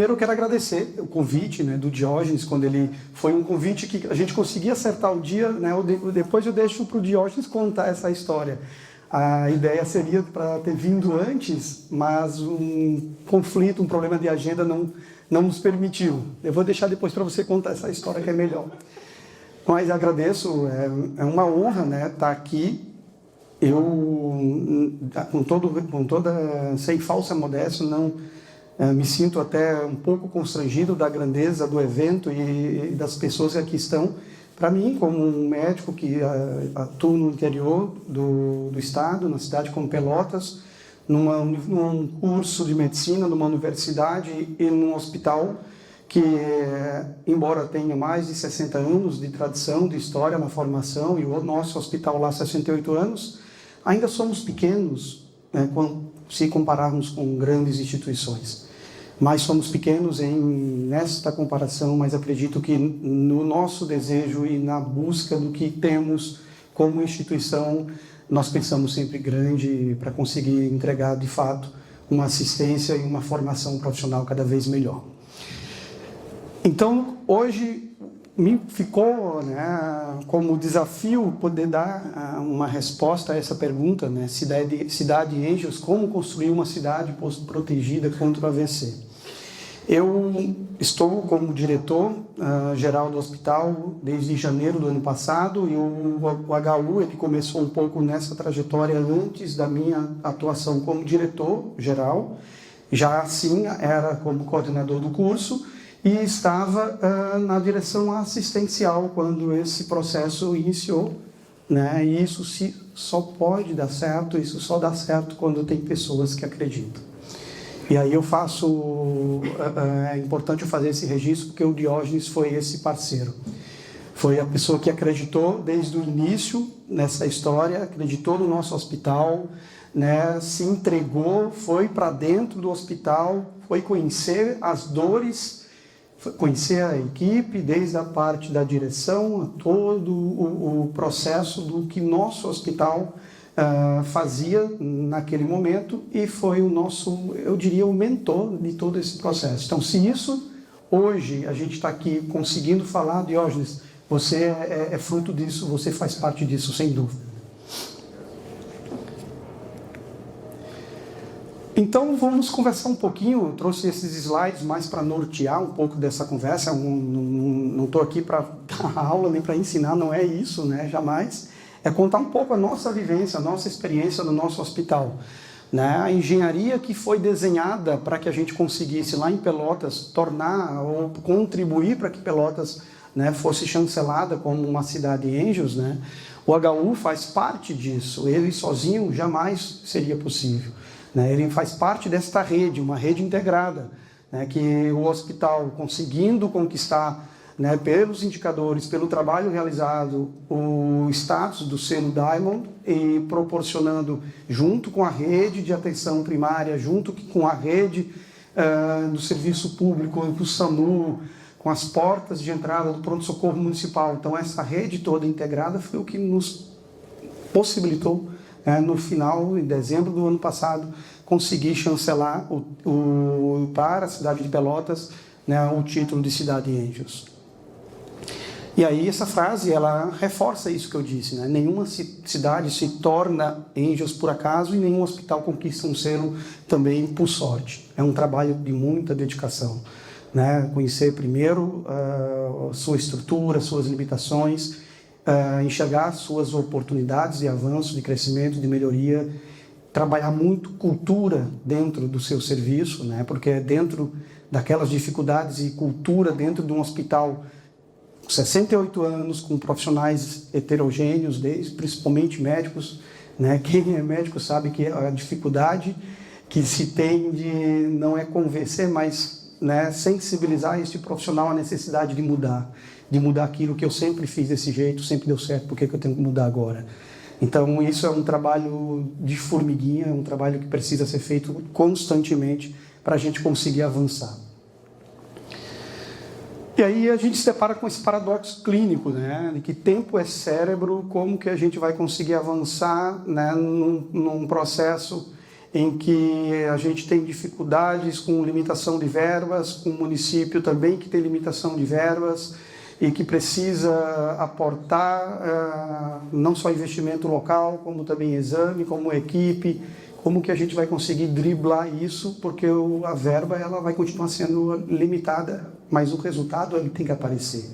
primeiro eu quero agradecer o convite, né, do Diógenes, quando ele foi um convite que a gente conseguia acertar o dia, né, depois eu deixo para o Diógenes contar essa história. A ideia seria para ter vindo antes, mas um conflito, um problema de agenda não nos permitiu. Eu vou deixar depois para você contar essa história que é melhor. Mas agradeço, é uma honra, né, estar aqui. Eu, sem falsa modéstia, me sinto até um pouco constrangido da grandeza do evento e das pessoas que aqui estão. Para mim, como um médico que atua no interior do estado, na cidade como Pelotas, num curso de medicina, numa universidade e num hospital que, embora tenha mais de 60 anos de tradição, de história na formação, e o nosso hospital lá 68 anos, ainda somos pequenos, né, se compararmos com grandes instituições. Mas somos pequenos nesta comparação, mas acredito que no nosso desejo e na busca do que temos como instituição, nós pensamos sempre grande para conseguir entregar, de fato, uma assistência e uma formação profissional cada vez melhor. Então, hoje me ficou, né, como desafio poder dar uma resposta a essa pergunta, né, Cidade Angels, como construir uma cidade protegida contra o AVC. Eu estou como diretor geral do hospital desde janeiro do ano passado, e o HU ele começou um pouco nessa trajetória antes da minha atuação como diretor geral. Já assim era como coordenador do curso e estava na direção assistencial quando esse processo iniciou, né? E isso só pode dar certo, isso só dá certo quando tem pessoas que acreditam. E aí é importante eu fazer esse registro, porque o Diógenes foi esse parceiro. Foi a pessoa que acreditou desde o início nessa história, acreditou no nosso hospital, né, se entregou, foi para dentro do hospital, foi conhecer as dores, foi conhecer a equipe, desde a parte da direção, a todo o processo do que nosso hospital fazia naquele momento, e foi o nosso, eu diria, o mentor de todo esse processo. Então, se isso, hoje, a gente está aqui conseguindo falar, Diógenes, você é fruto disso, você faz parte disso, sem dúvida. Então, vamos conversar um pouquinho. Eu trouxe esses slides mais para nortear um pouco dessa conversa. Não estou aqui para dar aula nem para ensinar, não é isso, né? Jamais. É contar um pouco a nossa vivência, a nossa experiência no nosso hospital, né? A engenharia que foi desenhada para que a gente conseguisse lá em Pelotas tornar ou contribuir para que Pelotas, né, fosse chancelada como uma cidade Angels, né? O HU faz parte disso, ele sozinho jamais seria possível, né? Ele faz parte desta rede, uma rede integrada, né, que o hospital conseguindo conquistar, né, pelos indicadores, pelo trabalho realizado, o status do selo Diamond, e proporcionando, junto com a rede de atenção primária, junto com a rede do serviço público, com o SAMU, com as portas de entrada do pronto-socorro municipal. Então, essa rede toda integrada foi o que nos possibilitou, no final, em dezembro do ano passado, conseguir chancelar para a cidade de Pelotas, né, o título de Cidade Angels. E aí essa frase, ela reforça isso que eu disse, né? Nenhuma cidade se torna Angels por acaso, e nenhum hospital conquista um selo também por sorte. É um trabalho de muita dedicação, né? Conhecer primeiro sua estrutura, suas limitações, enxergar suas oportunidades de avanço, de crescimento, de melhoria, trabalhar muito cultura dentro do seu serviço, né? Porque é dentro daquelas dificuldades e cultura dentro de um hospital 68 anos, com profissionais heterogêneos, principalmente médicos, né? Quem é médico sabe que a dificuldade que se tem de não é convencer, mas, né, sensibilizar este profissional à necessidade de mudar aquilo que eu sempre fiz desse jeito, sempre deu certo, por que eu tenho que mudar agora? Então, isso é um trabalho de formiguinha, é um trabalho que precisa ser feito constantemente para a gente conseguir avançar. E aí a gente se depara com esse paradoxo clínico, né? De que tempo é cérebro, como que a gente vai conseguir avançar, né, num processo em que a gente tem dificuldades com limitação de verbas, com o município também que tem limitação de verbas e que precisa aportar não só investimento local, como também exame, como equipe, como que a gente vai conseguir driblar isso, porque a verba ela vai continuar sendo limitada, mas o resultado ele tem que aparecer.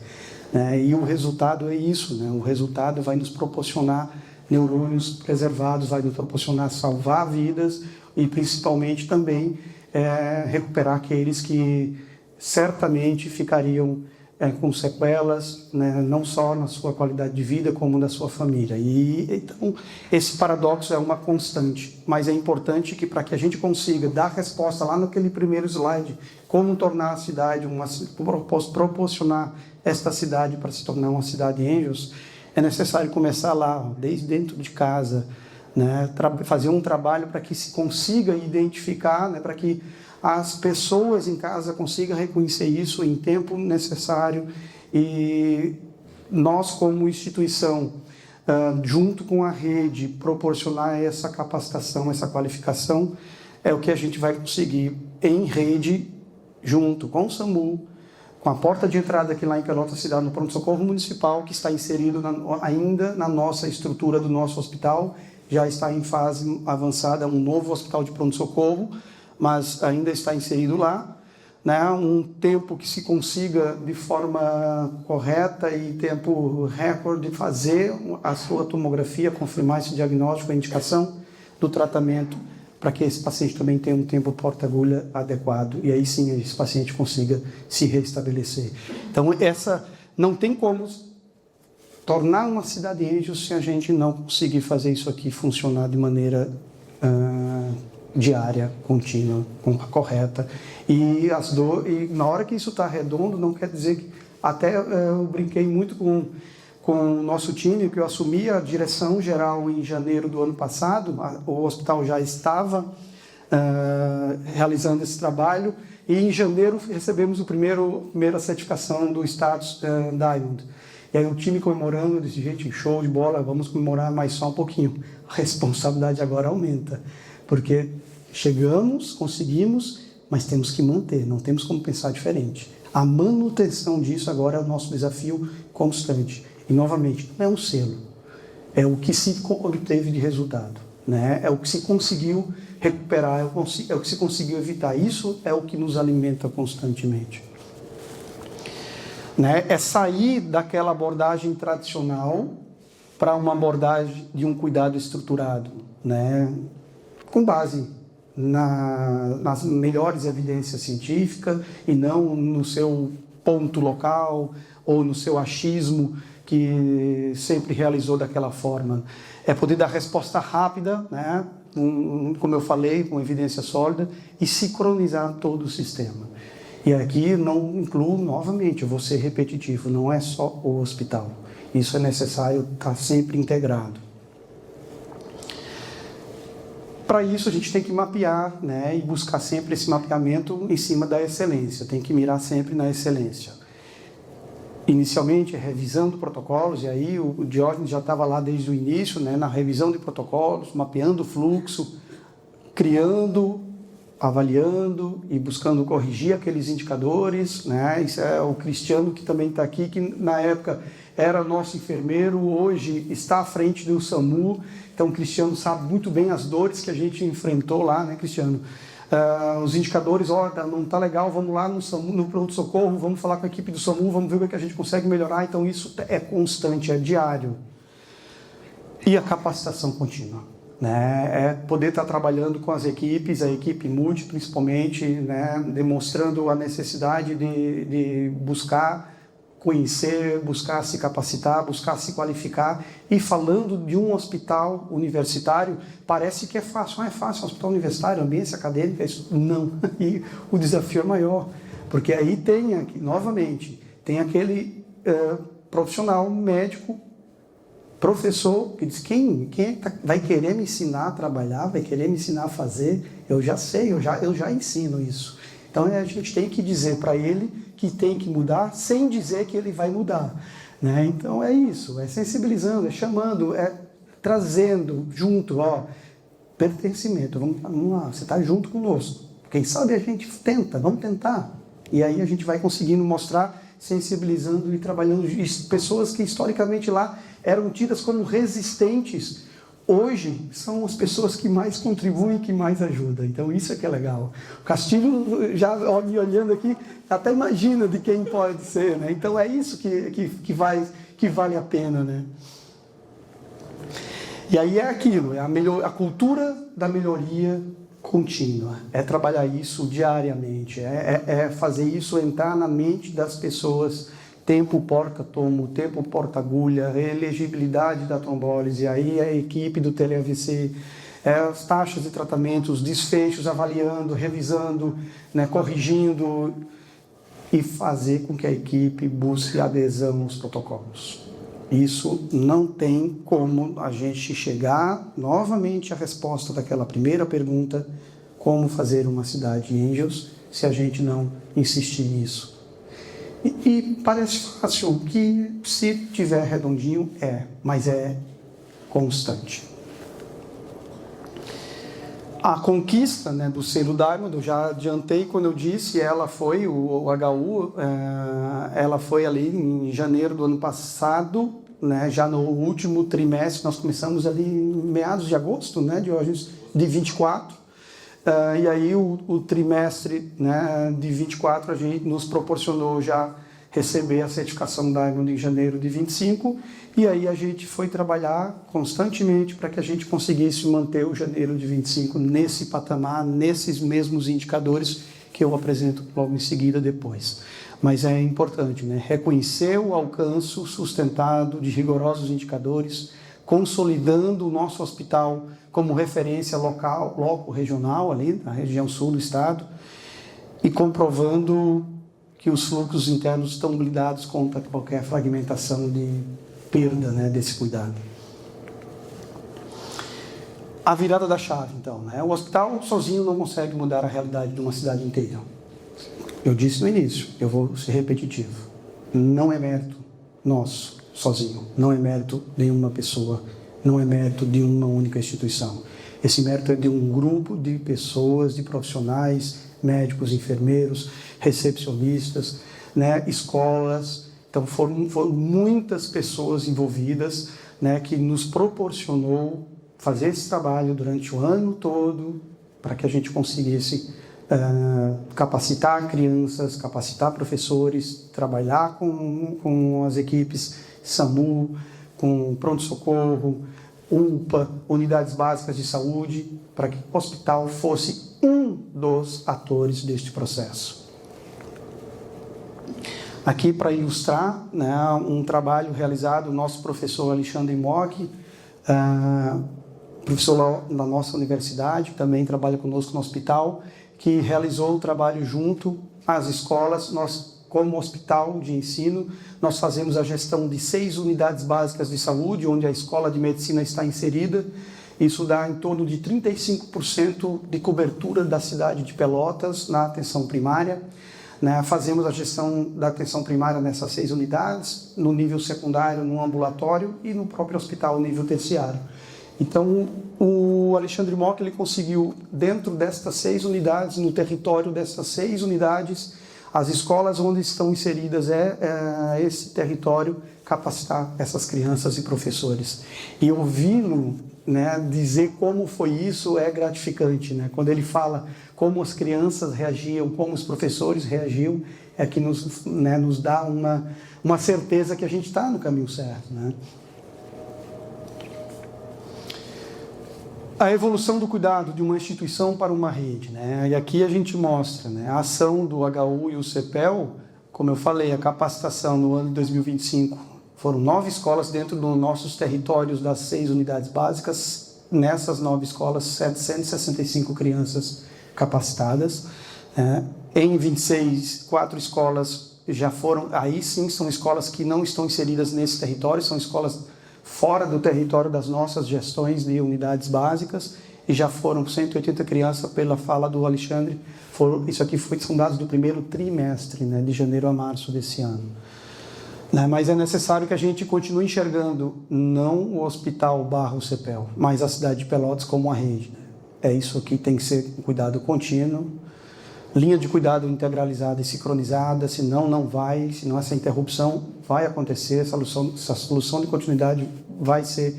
Né? E o resultado é isso, né? O resultado vai nos proporcionar neurônios preservados, vai nos proporcionar salvar vidas e principalmente também recuperar aqueles que certamente ficariam com sequelas, né, não só na sua qualidade de vida, como na sua família. E então, esse paradoxo é uma constante, mas é importante que para que a gente consiga dar resposta lá naquele primeiro slide, como tornar a cidade, proporcionar esta cidade para se tornar uma cidade Angels, é necessário começar lá, desde dentro de casa, né, fazer um trabalho para que se consiga identificar, né, para que as pessoas em casa consigam reconhecer isso em tempo necessário e nós, como instituição, junto com a rede, proporcionar essa capacitação, essa qualificação, é o que a gente vai conseguir em rede, junto com o SAMU, com a porta de entrada aqui lá em Pelotas Cidade, no pronto-socorro municipal, que está inserido ainda na nossa estrutura do nosso hospital, já está em fase avançada, um novo hospital de pronto-socorro, mas ainda está inserido lá, né? Um tempo que se consiga de forma correta e tempo recorde fazer a sua tomografia, confirmar esse diagnóstico, a indicação do tratamento, para que esse paciente também tenha um tempo porta-agulha adequado e aí sim esse paciente consiga se restabelecer. Então não tem como tornar uma cidade Angels se a gente não conseguir fazer isso aqui funcionar de maneira diária, contínua, correta. E na hora que isso está redondo, não quer dizer que... Até eu brinquei muito com o nosso time, que eu assumi a direção geral em janeiro do ano passado, o hospital já estava realizando esse trabalho, e em janeiro recebemos a primeira certificação do status Diamond. E aí o time comemorando, eu disse, gente, show de bola, vamos comemorar mais só um pouquinho. A responsabilidade agora aumenta. Porque chegamos, conseguimos, mas temos que manter, não temos como pensar diferente. A manutenção disso agora é o nosso desafio constante. E, novamente, não é um selo, é o que se obteve de resultado, né? É o que se conseguiu recuperar, é o que se conseguiu evitar. Isso é o que nos alimenta constantemente. Né? É sair daquela abordagem tradicional para uma abordagem de um cuidado estruturado, né? Com base nas melhores evidências científicas e não no seu ponto local ou no seu achismo que sempre realizou daquela forma. É poder dar resposta rápida, né? Como eu falei, com evidência sólida e sincronizar todo o sistema. E aqui não incluo, novamente, eu vou ser repetitivo, não é só o hospital. Isso é necessário estar sempre integrado. Para isso, a gente tem que mapear, né, e buscar sempre esse mapeamento em cima da excelência. Tem que mirar sempre na excelência. Inicialmente, revisando protocolos, e aí o Diógenes já estava lá desde o início, né, na revisão de protocolos, mapeando o fluxo, criando, avaliando e buscando corrigir aqueles indicadores, né? Isso é o Cristiano que também está aqui, que na época era nosso enfermeiro, hoje está à frente do SAMU. Então, o Cristiano sabe muito bem as dores que a gente enfrentou lá, né, Cristiano? Os indicadores, não está legal, vamos lá no SAMU, no pronto-socorro, vamos falar com a equipe do SAMU, vamos ver o que a gente consegue melhorar. Então, isso é constante, é diário. E a capacitação contínua, né? É poder estar trabalhando com as equipes, a equipe multi, principalmente, né, demonstrando a necessidade de buscar conhecer, buscar se capacitar, buscar se qualificar. E falando de um hospital universitário, parece que é fácil. É fácil, um hospital universitário, ambiência acadêmica, isso não. E o desafio é maior, porque aí tem, novamente, tem aquele profissional, médico, professor, que diz, quem vai querer me ensinar a trabalhar, vai querer me ensinar a fazer? Eu já sei, eu já ensino isso. Então, a gente tem que dizer para ele que tem que mudar, sem dizer que ele vai mudar, né? Então, é isso, é sensibilizando, é chamando, é trazendo junto, pertencimento. Vamos lá, você está junto conosco. Quem sabe a gente tenta, vamos tentar. E aí a gente vai conseguindo mostrar, sensibilizando e trabalhando pessoas que historicamente lá eram tidas como resistentes. Hoje são as pessoas que mais contribuem, que mais ajudam. Então isso é que é legal. O Castilho, já me olhando aqui, até imagina de quem pode ser, né? Então é isso que vale a pena, né? E aí é aquilo, é a cultura da melhoria contínua, é trabalhar isso diariamente, é fazer isso entrar na mente das pessoas, tempo porta-tomo, tempo porta-agulha, elegibilidade da trombólise, aí a equipe do tele-AVC, as taxas de tratamento, os desfechos, avaliando, revisando, né, corrigindo e fazer com que a equipe busque adesão aos protocolos. Isso não tem como a gente chegar novamente à resposta daquela primeira pergunta, como fazer uma cidade Angels, se a gente não insistir nisso. E parece fácil, que se tiver redondinho mas é constante. A conquista, né, do selo Diamond, eu já adiantei quando eu disse, ela foi, o HU, ela foi ali em janeiro do ano passado, né, já no último trimestre, nós começamos ali em meados de agosto, né, de 24, e aí o trimestre, né, de 24 a gente nos proporcionou já receber a certificação Diamond em janeiro de 25, e aí a gente foi trabalhar constantemente para que a gente conseguisse manter o janeiro de 25 nesse patamar, nesses mesmos indicadores que eu apresento logo em seguida depois. Mas é importante, né, reconhecer o alcance sustentado de rigorosos indicadores, consolidando o nosso hospital como referência local, regional, ali na região sul do estado, e comprovando que os fluxos internos estão blindados contra qualquer fragmentação de perda, né, desse cuidado. A virada da chave, então, né? O hospital sozinho não consegue mudar a realidade de uma cidade inteira. Eu disse no início, eu vou ser repetitivo. Não é mérito nosso, sozinho. Não é mérito de nenhuma pessoa. Não é mérito de uma única instituição. Esse mérito é de um grupo de pessoas, de profissionais, médicos, enfermeiros, recepcionistas, né, escolas. Então foram muitas pessoas envolvidas, né, que nos proporcionou fazer esse trabalho durante o ano todo para que a gente conseguisse capacitar crianças, capacitar professores, trabalhar com as equipes SAMU, com pronto-socorro, UPA, unidades básicas de saúde, para que o hospital fosse um dos atores deste processo. Aqui para ilustrar, né, um trabalho realizado, o nosso professor Alexandre Mock, professor da nossa universidade, que também trabalha conosco no hospital, que realizou o trabalho junto às escolas. Nós, como hospital de ensino, nós fazemos a gestão de 6 unidades básicas de saúde, onde a escola de medicina está inserida. Isso dá em torno de 35% de cobertura da cidade de Pelotas na atenção primária. Né? Fazemos a gestão da atenção primária nessas 6 unidades, no nível secundário, no ambulatório e no próprio hospital, no nível terciário. Então, o Alexandre Mock, ele conseguiu, dentro destas 6 unidades, no território dessas 6 unidades, as escolas onde estão inseridas esse território, capacitar essas crianças e professores. E ouvi-lo, né, dizer como foi isso é gratificante. Né? Quando ele fala como as crianças reagiam, como os professores reagiam, é que nos dá uma certeza que a gente está no caminho certo. Né? A evolução do cuidado de uma instituição para uma rede, né? E aqui a gente mostra, né, a ação do HU e o CEPEL, como eu falei, a capacitação no ano de 2025, foram 9 escolas dentro dos nossos territórios das 6 unidades básicas. Nessas 9 escolas, 765 crianças capacitadas. Em 26, 4 escolas já foram, aí sim são escolas que não estão inseridas nesse território, são escolas fora do território das nossas gestões de unidades básicas, e já foram 180 crianças, pela fala do Alexandre. Isso aqui são dados do primeiro trimestre, né, de janeiro a março desse ano. Mas é necessário que a gente continue enxergando não o hospital / o CEPEL, mas a cidade de Pelotas como a rede. É isso que tem que ser um cuidado contínuo, linha de cuidado integralizada e sincronizada, senão não vai, senão essa interrupção vai acontecer, essa solução de continuidade vai ser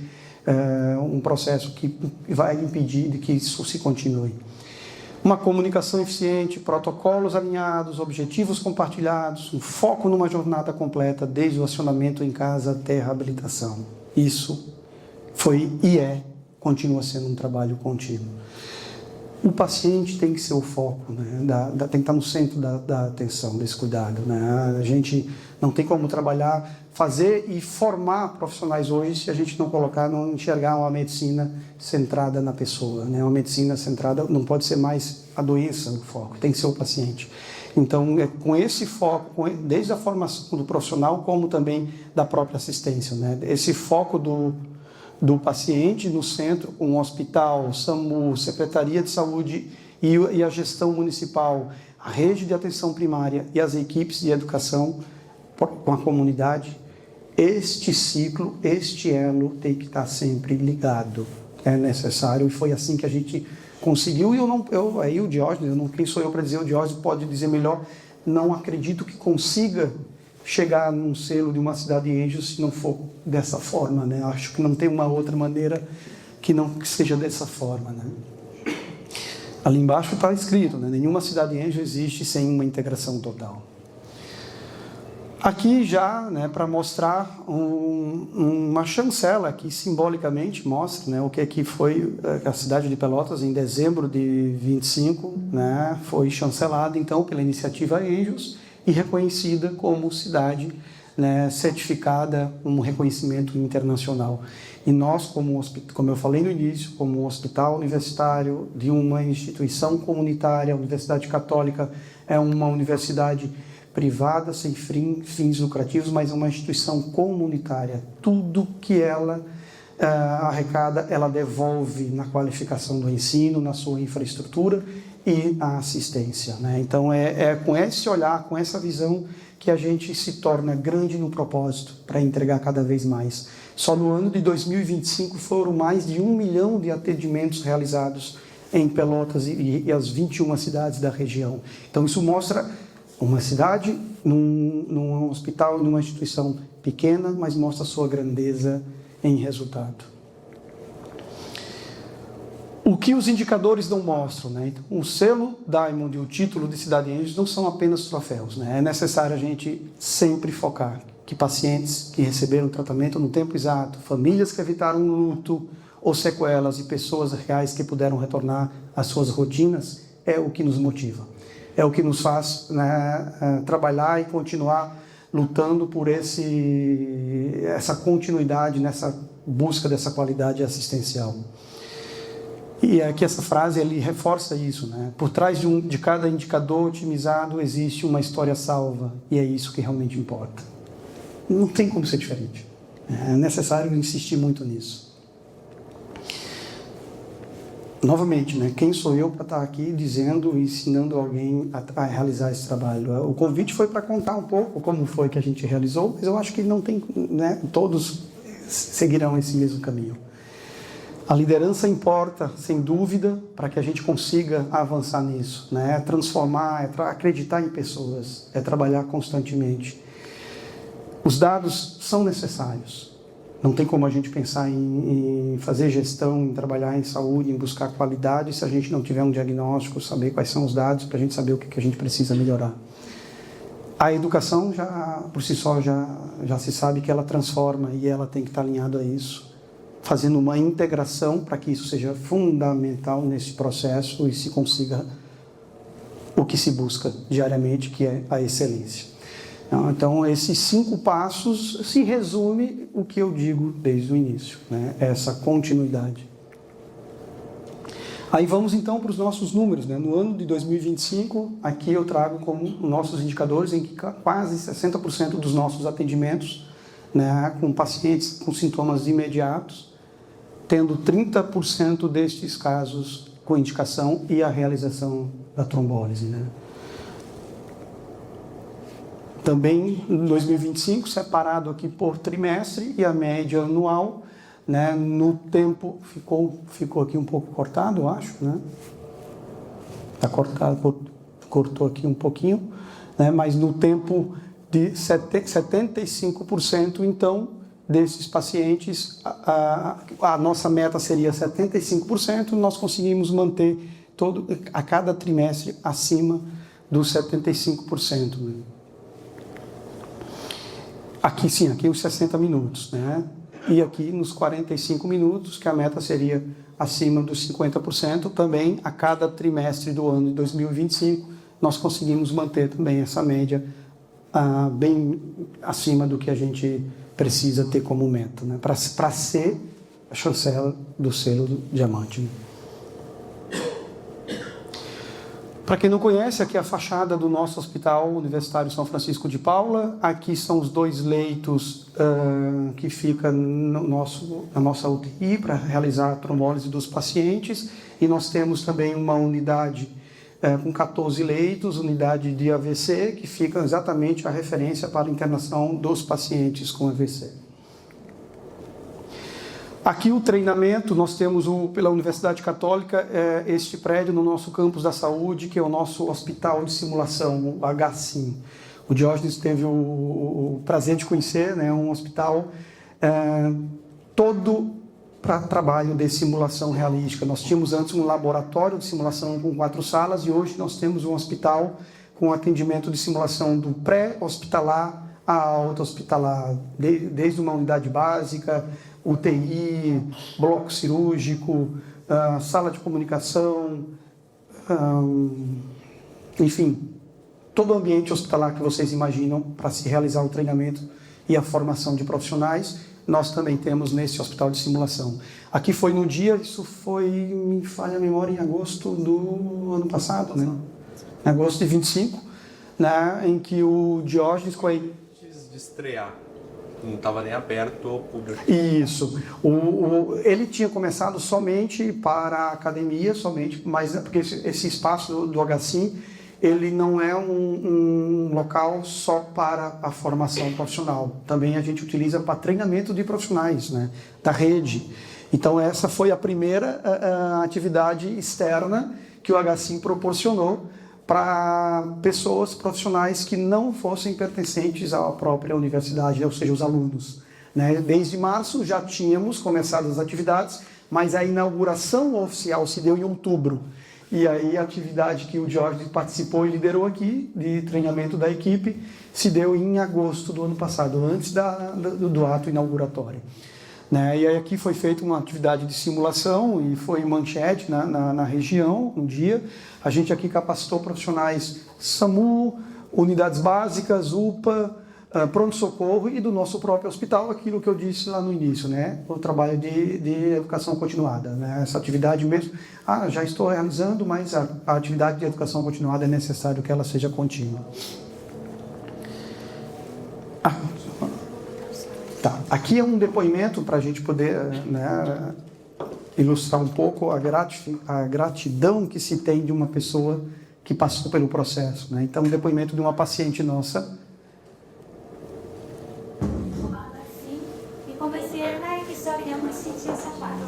um processo que vai impedir de que isso se continue. Uma comunicação eficiente, protocolos alinhados, objetivos compartilhados, um foco numa jornada completa, desde o acionamento em casa até a reabilitação. Isso foi e continua sendo um trabalho contínuo. O paciente tem que ser o foco, né? Tem que estar no centro da atenção, desse cuidado, né? A gente não tem como trabalhar, fazer e formar profissionais hoje se a gente não enxergar uma medicina centrada na pessoa, né? Uma medicina centrada não pode ser mais a doença o foco, tem que ser o paciente. Então, com esse foco, desde a formação do profissional, como também da própria assistência, né? Esse foco do paciente no centro, um hospital, SAMU, Secretaria de Saúde e a gestão municipal, a rede de atenção primária e as equipes de educação com a comunidade, este ciclo, este elo tem que estar sempre ligado. É necessário e foi assim que a gente conseguiu. E aí o Diógenes, quem sou eu para dizer, o Diógenes pode dizer melhor, não acredito que consiga chegar num selo de uma cidade de Anjos se não for dessa forma, né? Acho que não tem uma outra maneira que seja dessa forma, né? Ali embaixo está escrito, né? Nenhuma cidade de Anjos existe sem uma integração total. Aqui já, né, para mostrar uma chancela que simbolicamente mostra, né, o que foi a cidade de Pelotas em dezembro de 25, né, foi chancelada então pela iniciativa Anjos e reconhecida como cidade, né, certificada, um reconhecimento internacional. E nós, como eu falei no início, como um hospital universitário de uma instituição comunitária, a Universidade Católica é uma universidade privada, sem fins lucrativos, mas é uma instituição comunitária. Tudo que ela arrecada, ela devolve na qualificação do ensino, na sua infraestrutura e na assistência, né? Então, é com esse olhar, com essa visão, que a gente se torna grande no propósito para entregar cada vez mais. Só no ano de 2025 foram mais de 1 milhão de atendimentos realizados em Pelotas e as 21 cidades da região. Então, isso mostra uma cidade num hospital, numa instituição pequena, mas mostra a sua grandeza em resultado. O que os indicadores não mostram, né? Então, o selo Diamond e o título de Cidade Anjos não são apenas troféus, né? É necessário a gente sempre focar que pacientes que receberam tratamento no tempo exato, famílias que evitaram luto ou sequelas e pessoas reais que puderam retornar às suas rotinas é o que nos motiva. É o que nos faz, né, trabalhar e continuar lutando por essa continuidade, nessa busca dessa qualidade assistencial. E aqui essa frase ele reforça isso, né? Por trás de cada indicador otimizado existe uma história salva, e é isso que realmente importa. Não tem como ser diferente. É necessário insistir muito nisso. Novamente, né? Quem sou eu para estar aqui dizendo e ensinando alguém a realizar esse trabalho? O convite foi para contar um pouco como foi que a gente realizou, mas eu acho que não tem, né? Todos seguirão esse mesmo caminho. A liderança importa, sem dúvida, para que a gente consiga avançar nisso, né? É transformar, é acreditar em pessoas, é trabalhar constantemente. Os dados são necessários. Não tem como a gente pensar em fazer gestão, em trabalhar em saúde, em buscar qualidade, se a gente não tiver um diagnóstico, saber quais são os dados, para a gente saber o que a gente precisa melhorar. A educação, por si só, já se sabe que ela transforma e ela tem que estar alinhada a isso, fazendo uma integração para que isso seja fundamental nesse processo e se consiga o que se busca diariamente, que é a excelência. Então, esses 5 passos se resume o que eu digo desde o início, né? Essa continuidade. Aí vamos então para os nossos números, né? No ano de 2025, aqui eu trago como nossos indicadores em que quase 60% dos nossos atendimentos, né, com pacientes com sintomas imediatos, tendo 30% destes casos com indicação e a realização da trombólise, né? Também em 2025, separado aqui por trimestre e a média anual, né? No tempo, ficou aqui um pouco cortado, eu acho, né? Está cortado, cortou aqui um pouquinho, né? Mas no tempo de 75%, então, desses pacientes, a nossa meta seria 75%, nós conseguimos manter a cada trimestre acima dos 75%. Né? Aqui sim, aqui os 60 minutos, né? E aqui nos 45 minutos, que a meta seria acima dos 50%, também a cada trimestre do ano de 2025, nós conseguimos manter também essa média bem acima do que a gente precisa ter como meta, né? Para ser a chancela do selo do diamante. Né? Para quem não conhece, aqui é a fachada do nosso Hospital Universitário São Francisco de Paula. Aqui são os 2 leitos que ficam na nossa UTI para realizar a trombólise dos pacientes. E nós temos também uma unidade com 14 leitos, unidade de AVC, que fica exatamente a referência para a internação dos pacientes com AVC. Aqui o treinamento, nós temos pela Universidade Católica este prédio no nosso campus da saúde, que é o nosso hospital de simulação, o HSIM. O Diógenes teve o prazer de conhecer, né, um hospital todo para trabalho de simulação realística. Nós tínhamos antes um laboratório de simulação com 4 salas e hoje nós temos um hospital com atendimento de simulação do pré-hospitalar a alta-hospitalar, desde uma unidade básica, UTI, bloco cirúrgico, sala de comunicação, enfim, todo o ambiente hospitalar que vocês imaginam para se realizar o treinamento e a formação de profissionais, nós também temos nesse hospital de simulação. Aqui foi no dia, isso foi, me falha a memória, em agosto do ano passado, né? Em agosto de 25, né? Em que o Diógenes com a... Antes de estrear. Não estava nem aberto ao público. Isso. Ele tinha começado somente para a academia, mas porque esse espaço do HSIM, ele não é um local só para a formação profissional. Também a gente utiliza para treinamento de profissionais, né, da rede. Então essa foi a primeira atividade externa que o HSIM proporcionou para pessoas profissionais que não fossem pertencentes à própria universidade, ou seja, os alunos. Né? Desde março já tínhamos começado as atividades, mas a inauguração oficial se deu em outubro. E aí a atividade que o Jorge participou e liderou aqui, de treinamento da equipe, se deu em agosto do ano passado, antes do ato inauguratório. Né? E aí aqui foi feita uma atividade de simulação e foi manchete na região, um dia. A gente aqui capacitou profissionais SAMU, unidades básicas, UPA, pronto-socorro e do nosso próprio hospital, aquilo que eu disse lá no início, né? O trabalho de educação continuada. Né? Essa atividade mesmo, já estou realizando, mas a atividade de educação continuada é necessário que ela seja contínua. Tá. Aqui é um depoimento para a gente poder, né, ilustrar um pouco a gratidão que se tem de uma pessoa que passou pelo processo. Né? Então, um depoimento de uma paciente nossa. E comecei a que só eu sentir essa parte.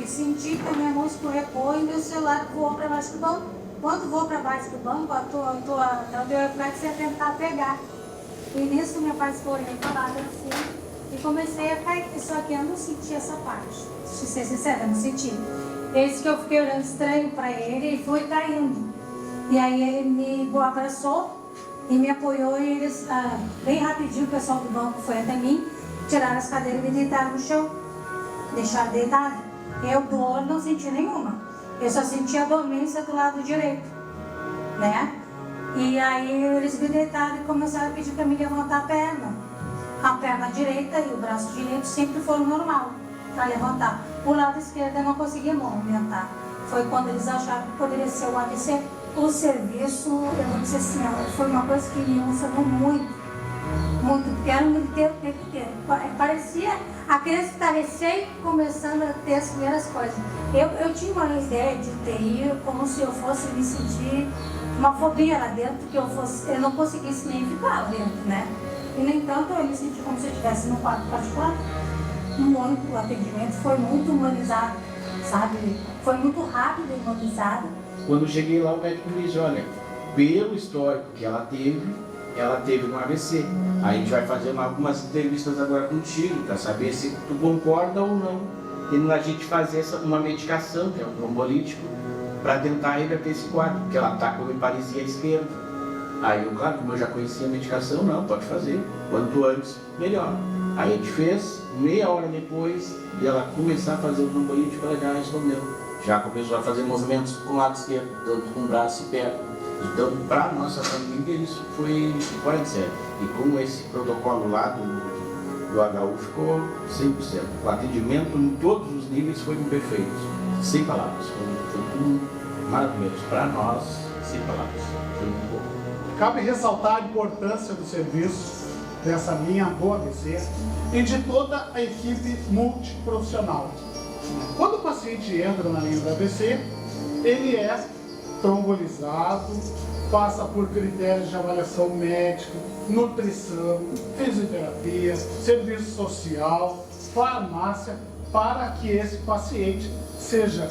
E senti que a minha mão escorregou e meu celular voou para baixo do banco. Quando vou para baixo do banco, eu dei reflexo e tentar pegar. E nisso minha parte ficou enrolada assim. E comecei a cair, só que eu não senti essa parte. Se ser sincera, eu não senti. Desde que eu fiquei olhando estranho para ele e fui caindo. E aí ele me abraçou e me apoiou e eles, bem rapidinho, o pessoal do banco foi até mim, tiraram as cadeiras e me deitaram no chão. Deixaram deitado. Eu dor não senti nenhuma. Eu só senti a dormência do lado direito, né? E aí eles me deitaram e começaram a pedir para me levantar a perna. A perna direita e o braço direito sempre foram normal para levantar. O lado esquerdo eu não conseguia movimentar. Foi quando eles acharam que poderia ser o AVC. O serviço, eu vou dizer assim, foi uma coisa que me emocionou muito. Muito, porque era um inteiro o tempo inteiro. Parecia a criança que está recém começando a ter as primeiras coisas. Eu tinha uma ideia de UTI como se eu fosse me sentir uma fobia lá dentro, que eu não conseguisse nem ficar lá dentro, né? E, no entanto, eu me senti como se eu estivesse no quarto particular. O atendimento foi muito humanizado, sabe? Foi muito rápido e humanizado. Quando eu cheguei lá, o médico me disse, olha, pelo histórico que ela teve um AVC. A gente vai fazer algumas entrevistas agora contigo, para saber se tu concorda ou não. E a gente fazer uma medicação, que é um trombolítico, para tentar reverter esse quadro, porque ela está com paralisia esquerda. Aí eu, claro, como eu já conhecia a medicação, não, pode fazer. Quanto antes, melhor. Aí a gente fez, meia hora depois de ela começar a fazer o trombolítico, ela já respondeu. Já começou a fazer movimentos com o lado esquerdo, tanto com o braço e perna. Então, para a nossa família, isso foi fora de série. E como esse protocolo lá do HU ficou 100%. O atendimento em todos os níveis foi perfeito. Sem palavras. Foi tudo maravilhoso. Para nós, sem palavras. Foi muito bom. Cabe ressaltar a importância do serviço dessa linha do AVC e de toda a equipe multiprofissional. Quando o paciente entra na linha do AVC, ele é trombolizado, passa por critérios de avaliação médica, nutrição, fisioterapia, serviço social, farmácia, para que esse paciente seja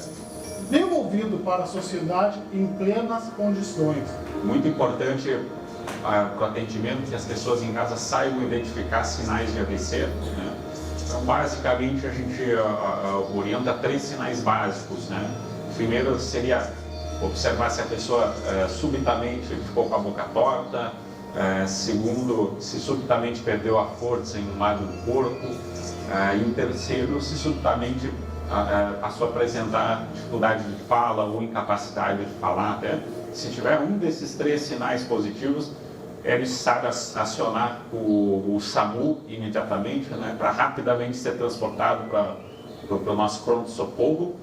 devolvido para a sociedade em plenas condições. Muito importante para o atendimento que as pessoas em casa saibam identificar sinais de AVC, né? Então, basicamente, a gente orienta 3 sinais básicos, né? O primeiro seria observar se a pessoa subitamente ficou com a boca torta. Segundo, se subitamente perdeu a força em um lado do corpo. E o terceiro, se subitamente passou a apresentar dificuldade de fala ou incapacidade de falar. Até. Se tiver um desses 3 sinais positivos, é necessário acionar o SAMU imediatamente, né, para rapidamente ser transportado para o nosso pronto-socorro.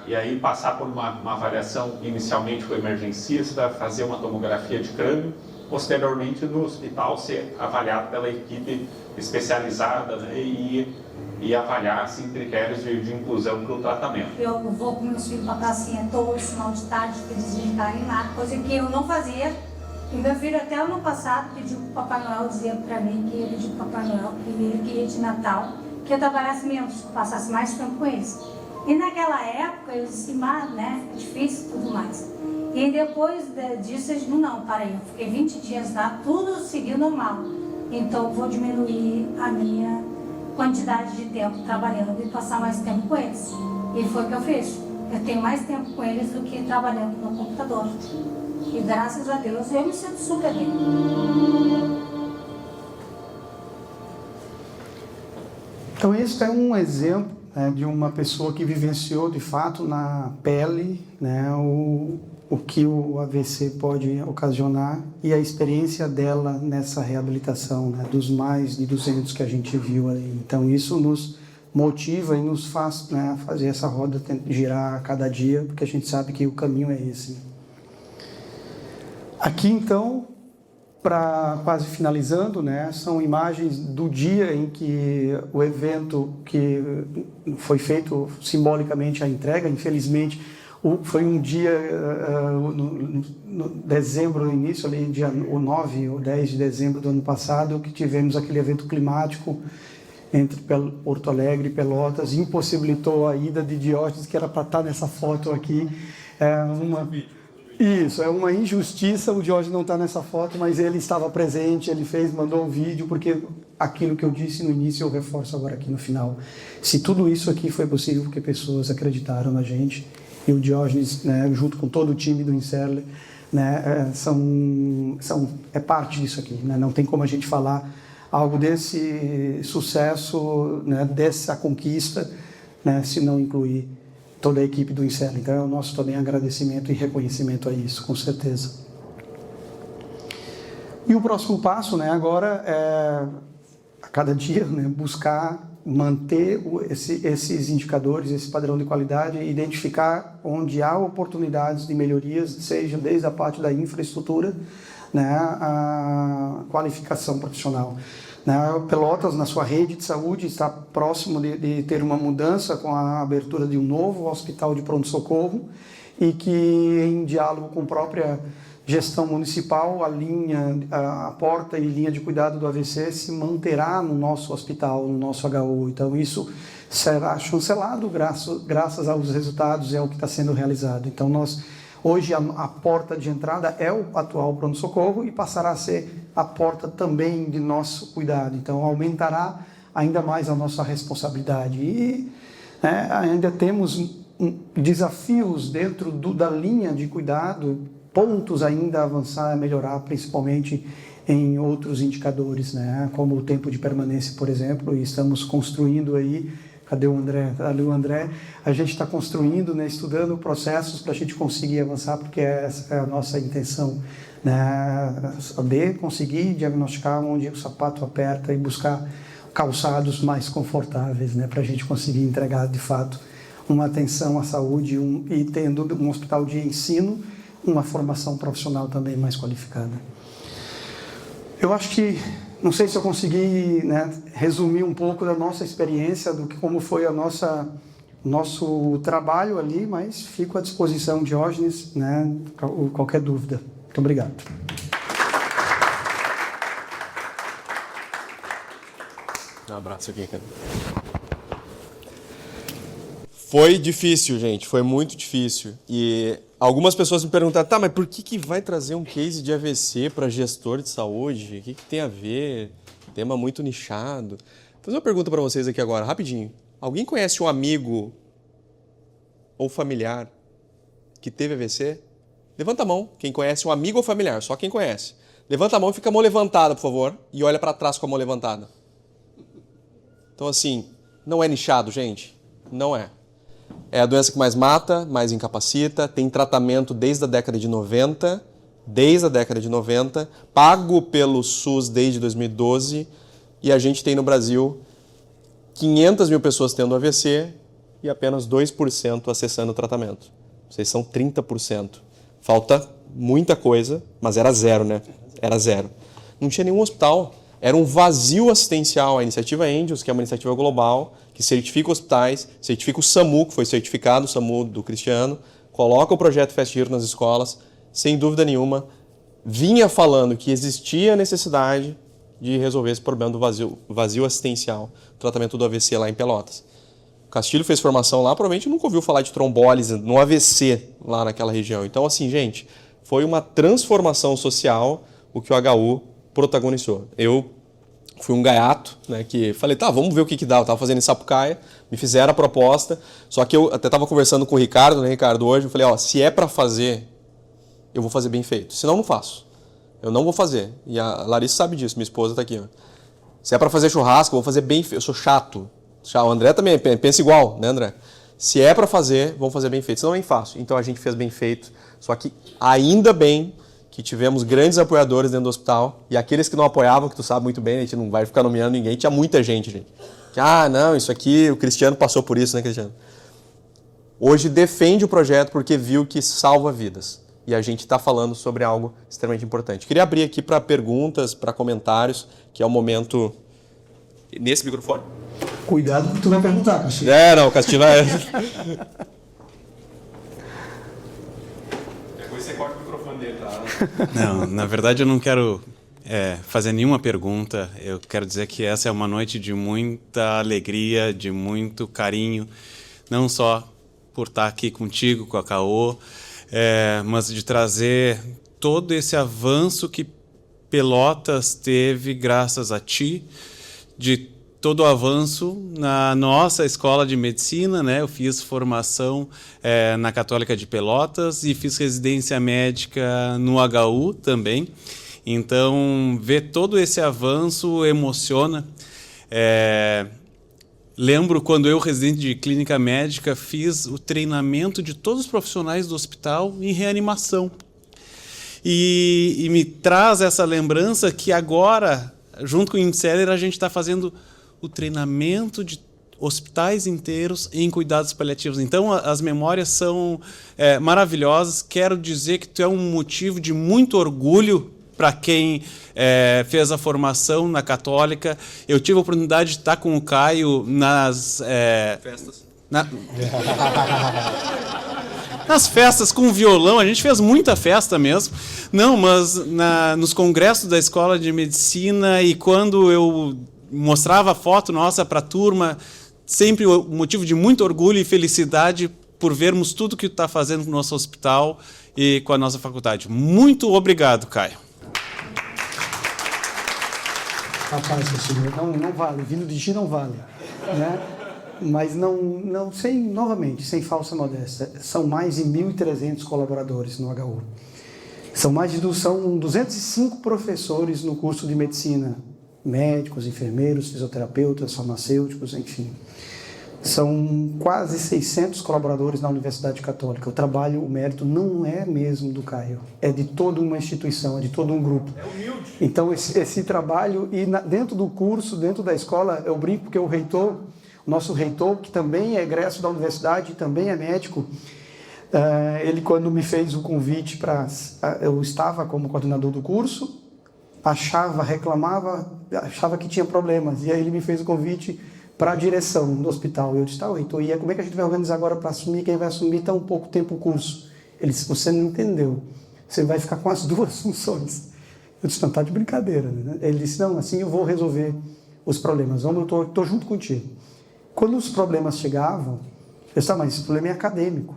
E aí passar por uma avaliação inicialmente com o emergencista, fazer uma tomografia de crânio, posteriormente no hospital ser avaliado pela equipe especializada, né, e avaliar assim, critérios de inclusão para o tratamento. Eu vou com meus filhos para a pracinha todo final de tarde para eles ficarem lá, coisa que eu não fazia. E meu filho até ano passado pediu para o Papai Noel, dizia para mim que ele pediu para o Papai Noel, que ele queria de Natal, que eu trabalhasse menos, que eu passasse mais tempo com eles. E naquela época eu disse, mas, né, é difícil e tudo mais. E depois disso, eles não, parei, eu fiquei 20 dias lá, tudo seguiu normal. Então eu vou diminuir a minha quantidade de tempo trabalhando e passar mais tempo com eles. E foi o que eu fiz. Eu tenho mais tempo com eles do que trabalhando no computador. E graças a Deus eu me sinto super bem. Então esse é um exemplo, né, de uma pessoa que vivenciou de fato na pele, né, o que o AVC pode ocasionar e a experiência dela nessa reabilitação, né, dos mais de 200 que a gente viu aí. Então isso nos motiva e nos faz, né, fazer essa roda girar a cada dia, porque a gente sabe que o caminho é esse. Aqui então, para quase finalizando, né, são imagens do dia em que o evento que foi feito simbolicamente a entrega, infelizmente, foi um dia no dezembro, no início, ali, dia 9 ou 10 de dezembro do ano passado, que tivemos aquele evento climático entre Porto Alegre e Pelotas, impossibilitou a ida de Diógenes, que era para estar nessa foto aqui. Isso, é uma injustiça, o Diógenes não está nessa foto, mas ele estava presente, ele mandou um vídeo, porque aquilo que eu disse no início eu reforço agora aqui no final. Se tudo isso aqui foi possível porque pessoas acreditaram na gente, e o Diógenes, né, junto com todo o time do Inserle, né, é parte disso aqui, né? Não tem como a gente falar algo desse sucesso, né, dessa conquista, né, se não incluir toda a equipe do Inserle. Então é o nosso também agradecimento e reconhecimento a isso, com certeza. E o próximo passo, né, agora é, a cada dia, né, buscar manter esses indicadores, esse padrão de qualidade, e identificar onde há oportunidades de melhorias, seja desde a parte da infraestrutura, né, a qualificação profissional. Pelotas, na sua rede de saúde, está próximo de ter uma mudança com a abertura de um novo hospital de pronto-socorro, e que, em diálogo com a própria gestão municipal, a porta e linha de cuidado do AVC se manterá no nosso hospital, no nosso HU. Então, isso será chancelado graças aos resultados e ao que está sendo realizado. Então, hoje, a porta de entrada é o atual pronto-socorro e passará a ser a porta também de nosso cuidado. Então, aumentará ainda mais a nossa responsabilidade. E ainda temos desafios dentro da linha de cuidado, pontos ainda a avançar, a melhorar, principalmente em outros indicadores, né? Como o tempo de permanência, por exemplo, e estamos construindo aí. Cadê o André? Ali o André. A gente está construindo, né, estudando processos para a gente conseguir avançar, porque essa é a nossa intenção, né? De conseguir diagnosticar onde o sapato aperta e buscar calçados mais confortáveis, né, para a gente conseguir entregar, de fato, uma atenção à saúde e tendo um hospital de ensino, uma formação profissional também mais qualificada. Eu acho que, não sei se eu consegui, né, resumir um pouco da nossa experiência, como foi nosso trabalho ali, mas fico à disposição, Diógenes, né, qualquer dúvida. Muito obrigado. Um abraço aqui, cara. Foi difícil, gente, foi muito difícil. E algumas pessoas me perguntaram, tá, mas por que vai trazer um case de AVC para gestor de saúde? O que tem a ver? Tema muito nichado. Vou fazer uma pergunta para vocês aqui agora, rapidinho. Alguém conhece um amigo ou familiar que teve AVC? Levanta a mão, quem conhece um amigo ou familiar, só quem conhece. Levanta a mão e fica a mão levantada, por favor, e olha para trás com a mão levantada. Então, assim, não é nichado, gente. Não é. É a doença que mais mata, mais incapacita, tem tratamento desde a década de 90, pago pelo SUS desde 2012, e a gente tem no Brasil 500 mil pessoas tendo AVC e apenas 2% acessando o tratamento. Vocês são 30%. Falta muita coisa, mas era zero, né? Era zero. Não tinha nenhum hospital. Era um vazio assistencial. A iniciativa Angels, que é uma iniciativa global, que certifica hospitais, certifica o SAMU, que foi certificado, o SAMU do Cristiano, coloca o projeto Fast Hero nas escolas, sem dúvida nenhuma, vinha falando que existia a necessidade de resolver esse problema do vazio assistencial, tratamento do AVC lá em Pelotas. O Castilho fez formação lá, provavelmente nunca ouviu falar de trombólise no AVC lá naquela região. Então, assim, gente, foi uma transformação social o que o HU protagonizou. Eu fui um gaiato, né, que falei, tá, vamos ver o que dá. Eu estava fazendo em Sapucaia, me fizeram a proposta, só que eu até estava conversando com o Ricardo, né, Ricardo, hoje, eu falei, ó, se é para fazer, eu vou fazer bem feito, senão eu não faço. Eu não vou fazer. E a Larissa sabe disso, minha esposa está aqui. Ó. Se é para fazer churrasco, eu vou fazer bem feito. Eu sou chato. O André também pensa igual, né, André? Se é para fazer, vamos fazer bem feito, senão eu nem faço. Então a gente fez bem feito, só que ainda bem que tivemos grandes apoiadores dentro do hospital, e aqueles que não apoiavam, que tu sabe muito bem, a gente não vai ficar nomeando ninguém, tinha muita gente. Que, não, isso aqui, o Cristiano passou por isso, né, Cristiano? Hoje defende o projeto porque viu que salva vidas. E a gente está falando sobre algo extremamente importante. Queria abrir aqui para perguntas, para comentários, que é o momento... Nesse microfone. Cuidado com o que tu vai perguntar, Castilho. Não, o Castilho é... Depois você corta o microfone dele, tá? Não, na verdade eu não quero fazer nenhuma pergunta. Eu quero dizer que essa é uma noite de muita alegria, de muito carinho, não só por estar aqui contigo, com a Caô, mas de trazer todo esse avanço que Pelotas teve graças a ti, de todo o avanço na nossa escola de medicina, né? Eu fiz formação na Católica de Pelotas e fiz residência médica no HU também. Então, ver todo esse avanço emociona. Lembro quando eu, residente de clínica médica, fiz o treinamento de todos os profissionais do hospital em reanimação. E me traz essa lembrança que agora, junto com o INSELER, a gente está fazendo o treinamento de hospitais inteiros em cuidados paliativos. Então, as memórias são maravilhosas. Quero dizer que tu é um motivo de muito orgulho para quem fez a formação na Católica. Eu tive a oportunidade de estar com o Caio nas... Festas. Nas festas com violão, a gente fez muita festa mesmo. Não, mas nos congressos da Escola de Medicina, e quando eu mostrava a foto nossa para a turma, sempre motivo de muito orgulho e felicidade por vermos tudo que está fazendo no nosso hospital e com a nossa faculdade. Muito obrigado, Caio. Rapaz, senhor, não vale, vindo de ti não vale, né? Mas novamente, sem falsa modéstia, são mais de 1.300 colaboradores no HU. São 205 professores no curso de medicina, médicos, enfermeiros, fisioterapeutas, farmacêuticos, enfim. São quase 600 colaboradores na Universidade Católica. O trabalho, o mérito não é mesmo do Caio, é de toda uma instituição, é de todo um grupo. É humilde. Então, esse trabalho, e dentro do curso, dentro da escola, eu brinco porque o nosso reitor, que também é egresso da universidade, também é médico, ele, quando me fez o convite eu estava como coordenador do curso, reclamava, achava que tinha problemas, e aí ele me fez o convite para a direção do hospital. Eu disse, reitor, e como é que a gente vai organizar agora para assumir? Quem vai assumir tão pouco tempo o curso? Ele disse, você não entendeu, você vai ficar com as duas funções. Eu disse, não, está de brincadeira, né? Ele disse, não, assim eu vou resolver os problemas, eu estou junto contigo. Quando os problemas chegavam, eu disse, mas esse problema é acadêmico.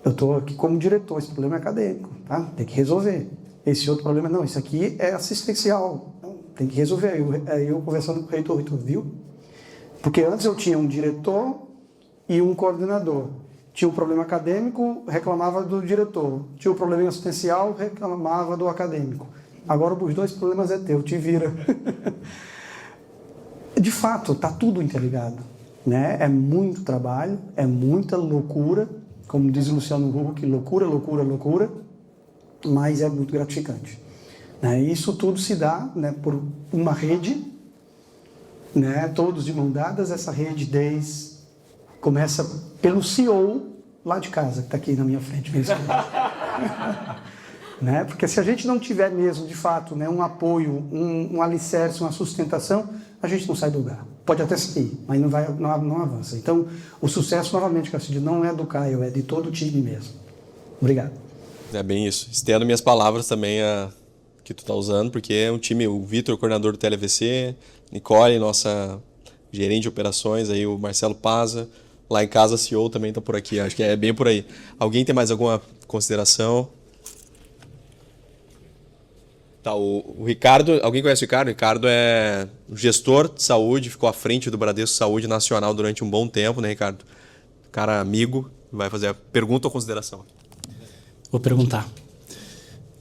Eu estou aqui como diretor, esse problema é acadêmico, tá? Tem que resolver. Esse outro problema, não, isso aqui é assistencial, tem que resolver. Aí eu conversando com o reitor, viu? Porque antes eu tinha um diretor e um coordenador. Tinha um problema acadêmico, reclamava do diretor. Tinha um problema assistencial, reclamava do acadêmico. Agora os dois problemas é teu, te vira. De fato, está tudo interligado, né? É muito trabalho, é muita loucura, como diz o Luciano Huck, loucura, loucura, loucura, mas é muito gratificante, né? Isso tudo se dá, né, por uma rede, né, todos de mão dadas. Essa rede começa pelo CEO lá de casa, que está aqui na minha frente mesmo. Né? Porque se a gente não tiver mesmo, de fato, né, um apoio, um alicerce, uma sustentação, a gente não sai do lugar. Pode até sair, mas não avança. Então, o sucesso, novamente, Castilho, não é do Caio, é de todo o time mesmo. Obrigado. É bem isso. Estendo minhas palavras também que tu está usando, porque é um time, o Vitor, coordenador do TLVC, Nicole, nossa gerente de operações, aí o Marcelo Paza, lá em casa a CEO também está por aqui, acho que é bem por aí. Alguém tem mais alguma consideração? Tá, o Ricardo, alguém conhece o Ricardo? O Ricardo é gestor de saúde, ficou à frente do Bradesco Saúde Nacional durante um bom tempo, né, Ricardo? Cara amigo, vai fazer a pergunta ou consideração? Vou perguntar.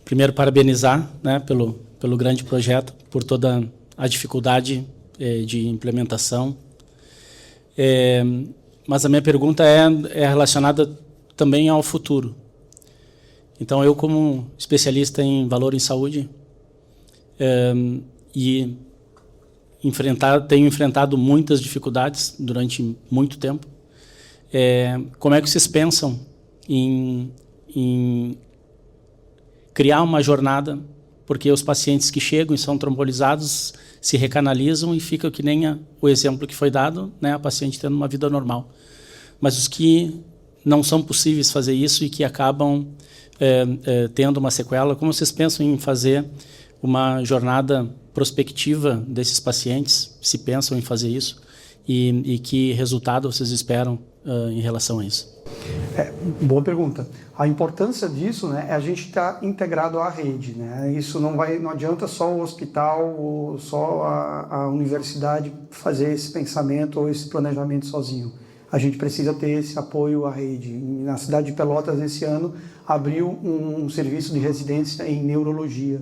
Primeiro, parabenizar, né, pelo grande projeto, por toda a dificuldade de implementação. Mas a minha pergunta é relacionada também ao futuro. Então, eu, como especialista em valor em saúde, e tenho enfrentado muitas dificuldades durante muito tempo, como é que vocês pensam em criar uma jornada, porque os pacientes que chegam e são trombolizados se recanalizam e ficam que nem o exemplo que foi dado, né, a paciente tendo uma vida normal. Mas os que não são possíveis fazer isso e que acabam tendo uma sequela, como vocês pensam em fazer uma jornada prospectiva desses pacientes, se pensam em fazer isso, e que resultado vocês esperam em relação a isso? Boa pergunta. A importância disso, né, é a gente estar integrado à rede, né? Isso não adianta só o hospital ou só a universidade fazer esse pensamento ou esse planejamento sozinho. A gente precisa ter esse apoio à rede. Na cidade de Pelotas, esse ano, abriu um serviço de residência em neurologia,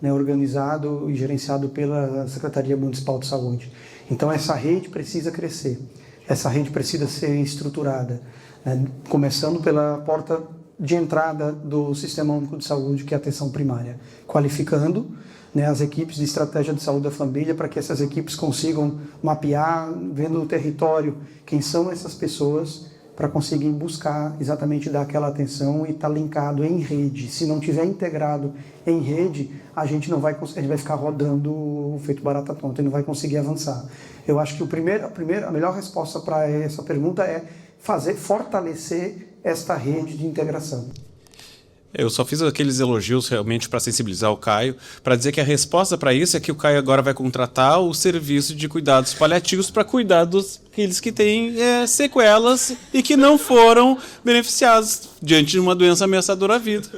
né, organizado e gerenciado pela Secretaria Municipal de Saúde. Então, essa rede precisa crescer. Essa rede precisa ser estruturada, né, começando pela porta de entrada do Sistema Único de Saúde, que é a atenção primária, qualificando, né, as equipes de estratégia de saúde da família para que essas equipes consigam mapear, vendo no território quem são essas pessoas, para conseguir buscar exatamente dar aquela atenção e estar linkado em rede. Se não tiver integrado em rede, a gente não vai conseguir, a gente vai ficar rodando feito barata tonta e não vai conseguir avançar. Eu acho que a melhor resposta para essa pergunta é fortalecer esta rede de integração. Eu só fiz aqueles elogios realmente para sensibilizar o Caio, para dizer que a resposta para isso é que o Caio agora vai contratar o serviço de cuidados paliativos para cuidar daqueles que têm sequelas e que não foram beneficiados diante de uma doença ameaçadora à vida.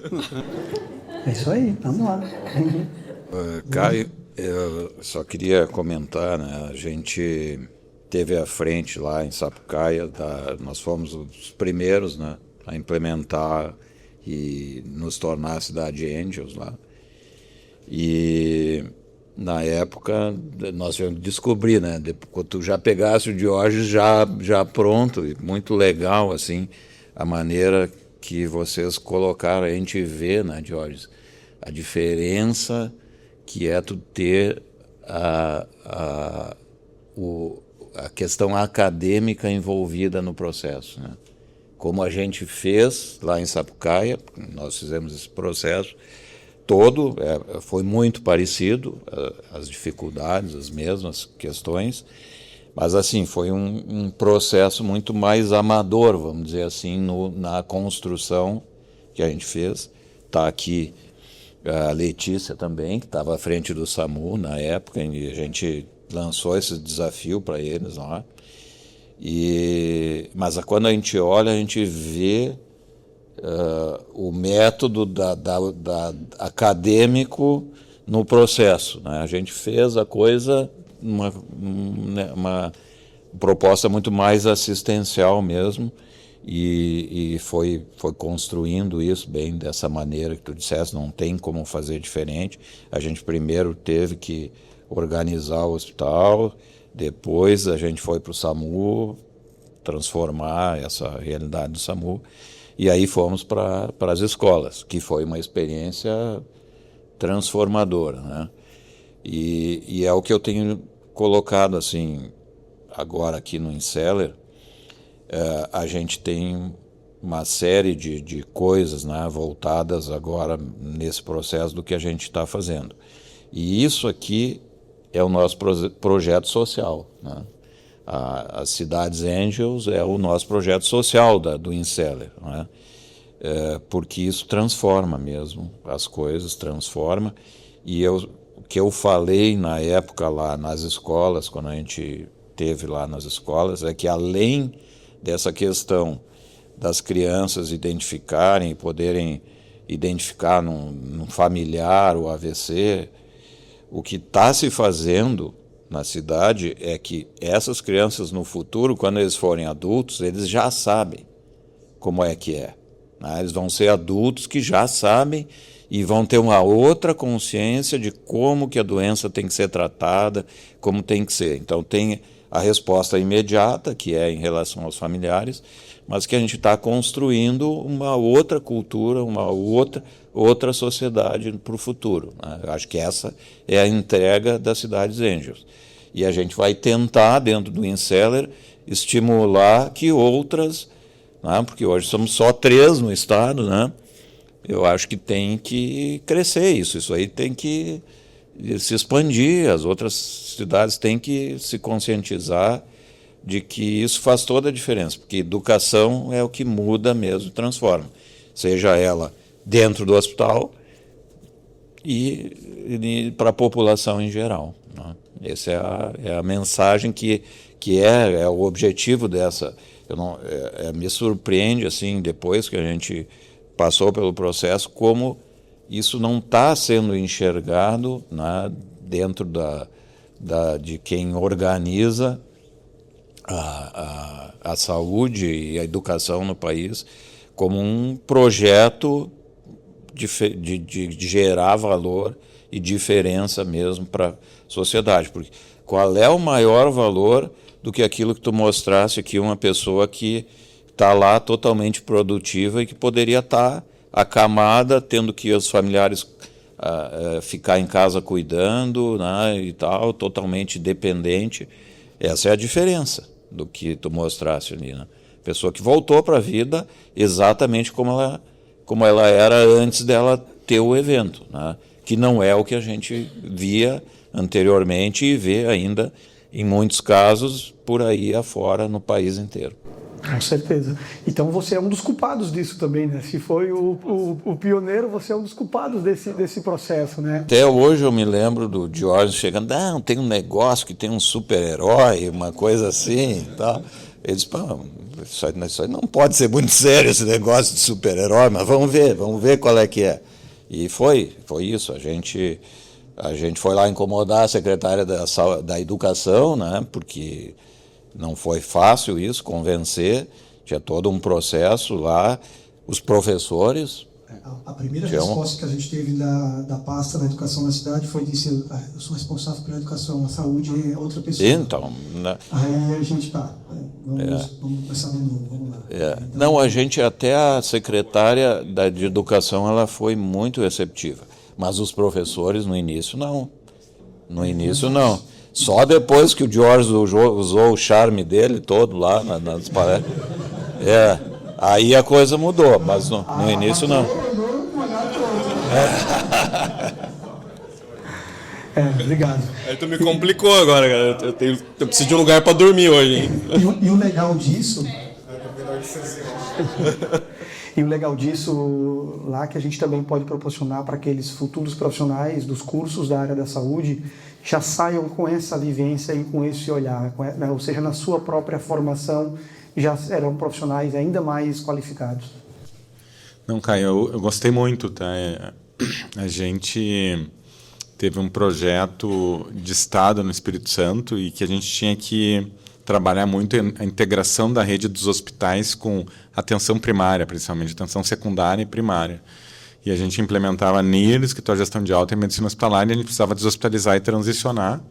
É isso aí, vamos lá. Caio, eu só queria comentar, né? A gente teve à frente lá em Sapucaia, nós fomos os primeiros, né, a implementar e nos tornar a cidade Angels lá. E na época nós tivemos que descobrir, né? Quando tu já pegasse o Diógenes já pronto, e muito legal assim a maneira que vocês colocaram, a gente vê, né, Diógenes, a diferença que é tu ter a questão acadêmica envolvida no processo, né? Como a gente fez lá em Sapucaia, nós fizemos esse processo todo, foi muito parecido, as dificuldades, as mesmas questões, mas assim, foi um processo muito mais amador, vamos dizer assim, na construção que a gente fez. Está aqui a Letícia também, que estava à frente do SAMU na época, e a gente lançou esse desafio para eles lá. Mas quando a gente olha, a gente vê o método acadêmico no processo, né? A gente fez a coisa, uma proposta muito mais assistencial mesmo, e foi construindo isso bem dessa maneira que tu disseste, não tem como fazer diferente. A gente primeiro teve que organizar o hospital, depois a gente foi para o SAMU, transformar essa realidade do SAMU, e aí fomos para as escolas, que foi uma experiência transformadora, né? E é o que eu tenho colocado assim, agora aqui no Inseller, a gente tem uma série de coisas, né, voltadas agora nesse processo do que a gente está fazendo. E isso aqui é o nosso projeto social, né? As Cidades Angels é o nosso projeto social do Inseller, né? Porque isso transforma mesmo, as coisas transforma. E o que eu falei na época lá nas escolas, quando a gente teve lá nas escolas, é que além dessa questão das crianças identificarem, poderem identificar num familiar o AVC, o que está se fazendo na cidade é que essas crianças no futuro, quando eles forem adultos, eles já sabem como é que é, né? Eles vão ser adultos que já sabem e vão ter uma outra consciência de como que a doença tem que ser tratada, como tem que ser. Então tem a resposta imediata, que é em relação aos familiares, mas que a gente está construindo uma outra cultura, uma outra sociedade para o futuro, né? Eu acho que essa é a entrega das Cidades Angels. E a gente vai tentar, dentro do Inseller, estimular que outras, né? Porque hoje somos só 3 no estado, né? Eu acho que tem que crescer isso aí tem que se expandir, as outras cidades têm que se conscientizar de que isso faz toda a diferença, porque educação é o que muda mesmo, transforma, seja ela dentro do hospital e para a população em geral, né? Essa é a mensagem que é o objetivo dessa. Me surpreende, assim, depois que a gente passou pelo processo, como isso não está sendo enxergado, né, dentro de quem organiza a saúde e a educação no país como um projeto de gerar valor e diferença mesmo para a sociedade. Porque qual é o maior valor do que aquilo que tu mostrasse aqui, uma pessoa que está lá totalmente produtiva e que poderia estar acamada, tendo que os familiares ficar em casa cuidando, né, e tal, totalmente dependente. Essa é a diferença do que tu mostrasse ali, né? Pessoa que voltou para a vida exatamente como ela era antes dela ter o evento, né? Que não é o que a gente via anteriormente e vê ainda, em muitos casos, por aí afora no país inteiro. Com certeza. Então você é um dos culpados disso também, né? Se foi o pioneiro, você é um dos culpados desse processo, né? Até hoje eu me lembro do George chegando, não, tem um negócio que tem um super-herói, uma coisa assim e tal. Ele disse, pô, isso aí não pode ser muito sério esse negócio de super-herói, mas vamos ver qual é que é. E foi isso, a gente foi lá incomodar a secretária da Educação, né? Porque não foi fácil isso, convencer, tinha todo um processo lá, os professores... A primeira resposta que a gente teve da pasta da educação na cidade foi dizer, eu sou responsável pela educação, a saúde é outra pessoa. Então... Né? Aí a gente vamos começar de novo, vamos lá. Então, não, até a secretária de Educação, ela foi muito receptiva, mas os professores no início não. No início não. Só depois que o George usou o charme dele todo lá nas palestras. Aí a coisa mudou, mas no início não. Obrigado. Aí tu me complicou agora, cara. Eu preciso de um lugar para dormir hoje, hein? E o legal disso... E o legal disso lá que a gente também pode proporcionar para aqueles futuros profissionais dos cursos da área da saúde já saiam com essa vivência e com esse olhar, ou seja, na sua própria formação já serão profissionais ainda mais qualificados. Não, Caio, eu gostei muito, tá? A gente teve um projeto de Estado no Espírito Santo e que a gente tinha que trabalhar muito a integração da rede dos hospitais com atenção primária, principalmente atenção secundária e primária. E a gente implementava NIRS, que é a gestão de alta e medicina hospitalar, e a gente precisava deshospitalizar e transicionar.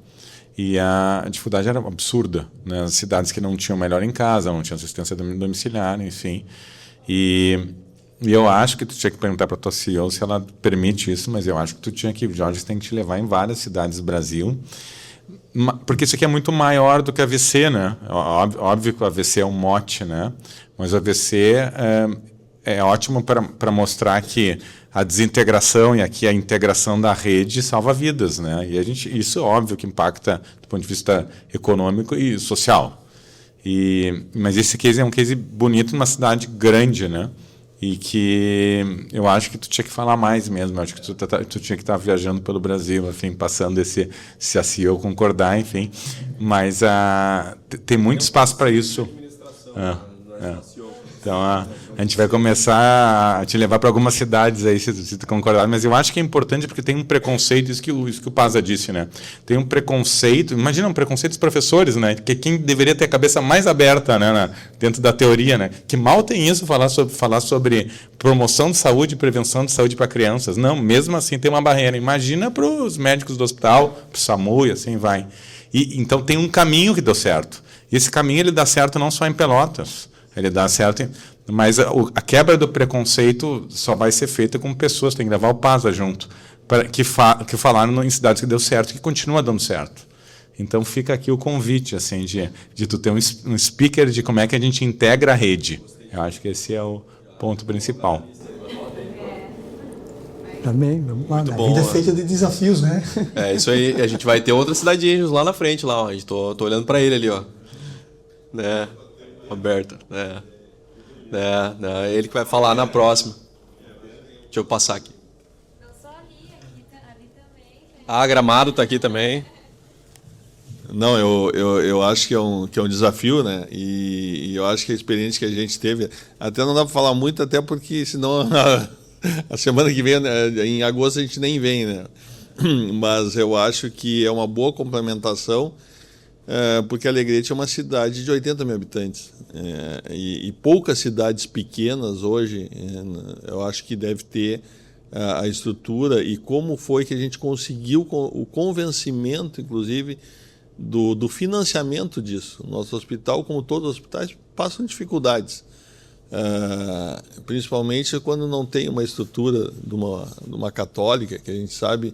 E a dificuldade era absurda, né? As cidades que não tinham melhor em casa, não tinham assistência domiciliar, enfim. E eu acho que tu tinha que perguntar para a tua CEO se ela permite isso, mas eu acho que Jorge tem que te levar em várias cidades do Brasil, porque isso aqui é muito maior do que a AVC, né? Óbvio que o AVC é um mote, né? Mas o AVC é ótimo para mostrar que a desintegração e aqui a integração da rede salva vidas, né? E isso é óbvio que impacta do ponto de vista econômico e social. Mas esse case é um case bonito numa cidade grande, né? E que eu acho que tu tinha que falar mais mesmo. Eu acho que tu tinha que estar viajando pelo Brasil, enfim, passando se a CEO concordar, enfim. Mas tem muito espaço para isso. Então a gente vai começar a te levar para algumas cidades aí, se tu concordar. Mas eu acho que é importante porque tem um preconceito, isso que o Paza disse, né? Tem um preconceito, imagina um preconceito dos professores, né? Que quem deveria ter a cabeça mais aberta, né? Dentro da teoria, né? Que mal tem isso falar sobre promoção de saúde e prevenção de saúde para crianças. Não, mesmo assim tem uma barreira. Imagina para os médicos do hospital, para o SAMU e assim vai. Então tem um caminho que deu certo. E esse caminho ele dá certo não só em Pelotas. Ele dá certo, mas a quebra do preconceito só vai ser feita com pessoas, tem que levar o Paza junto, que falaram em cidades que deu certo e que continua dando certo. Então fica aqui o convite assim, de tu ter um speaker de como é que a gente integra a rede. Eu acho que esse é o ponto principal. Também, vamos lá. Muito bom, a vida é feita de desafios, né? É isso aí, a gente vai ter outra cidade de Anjos lá na frente, lá, ó. Tô olhando para ele ali, ó. Né? Roberto, ele que vai falar na próxima. Deixa eu passar aqui. Não só ali também. Gramado está aqui também. Não, eu acho que é um desafio, né? E eu acho que a experiência que a gente teve, até não dá para falar muito, até porque senão a semana que vem, em agosto, a gente nem vem, né? Mas eu acho que é uma boa complementação. Porque Alegrete é uma cidade de 80 mil habitantes e poucas cidades pequenas hoje, eu acho que deve ter a estrutura e como foi que a gente conseguiu o convencimento, inclusive, do financiamento disso. Nosso hospital, como todos os hospitais, passam dificuldades, principalmente quando não tem uma estrutura de uma católica, que a gente sabe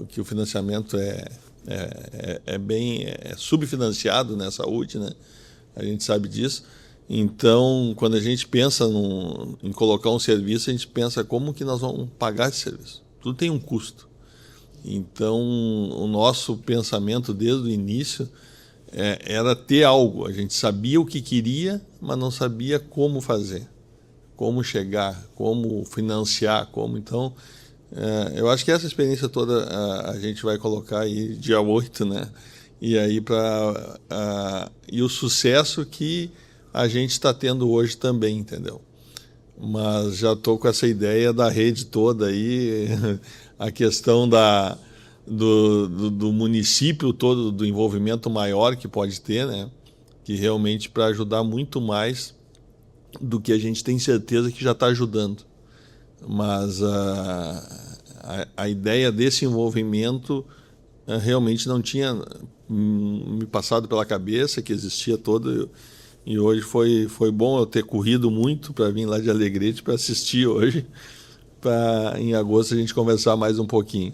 que o financiamento é bem subfinanciado na saúde, né? A gente sabe disso. Então, quando a gente pensa em colocar um serviço, a gente pensa como que nós vamos pagar esse serviço. Tudo tem um custo. Então, o nosso pensamento desde o início era ter algo. A gente sabia o que queria, mas não sabia como fazer, como chegar, como financiar, como. Então, eu acho que essa experiência toda a gente vai colocar aí dia 8, né? E aí e o sucesso que a gente está tendo hoje também, entendeu? Mas já estou com essa ideia da rede toda aí, a questão do município todo, do envolvimento maior que pode ter, né? Que realmente para ajudar muito mais do que a gente tem certeza que já está ajudando. Mas a ideia desse envolvimento realmente não tinha me passado pela cabeça, que existia todo. E hoje foi bom eu ter corrido muito para vir lá de Alegrete para assistir hoje, para em agosto a gente conversar mais um pouquinho.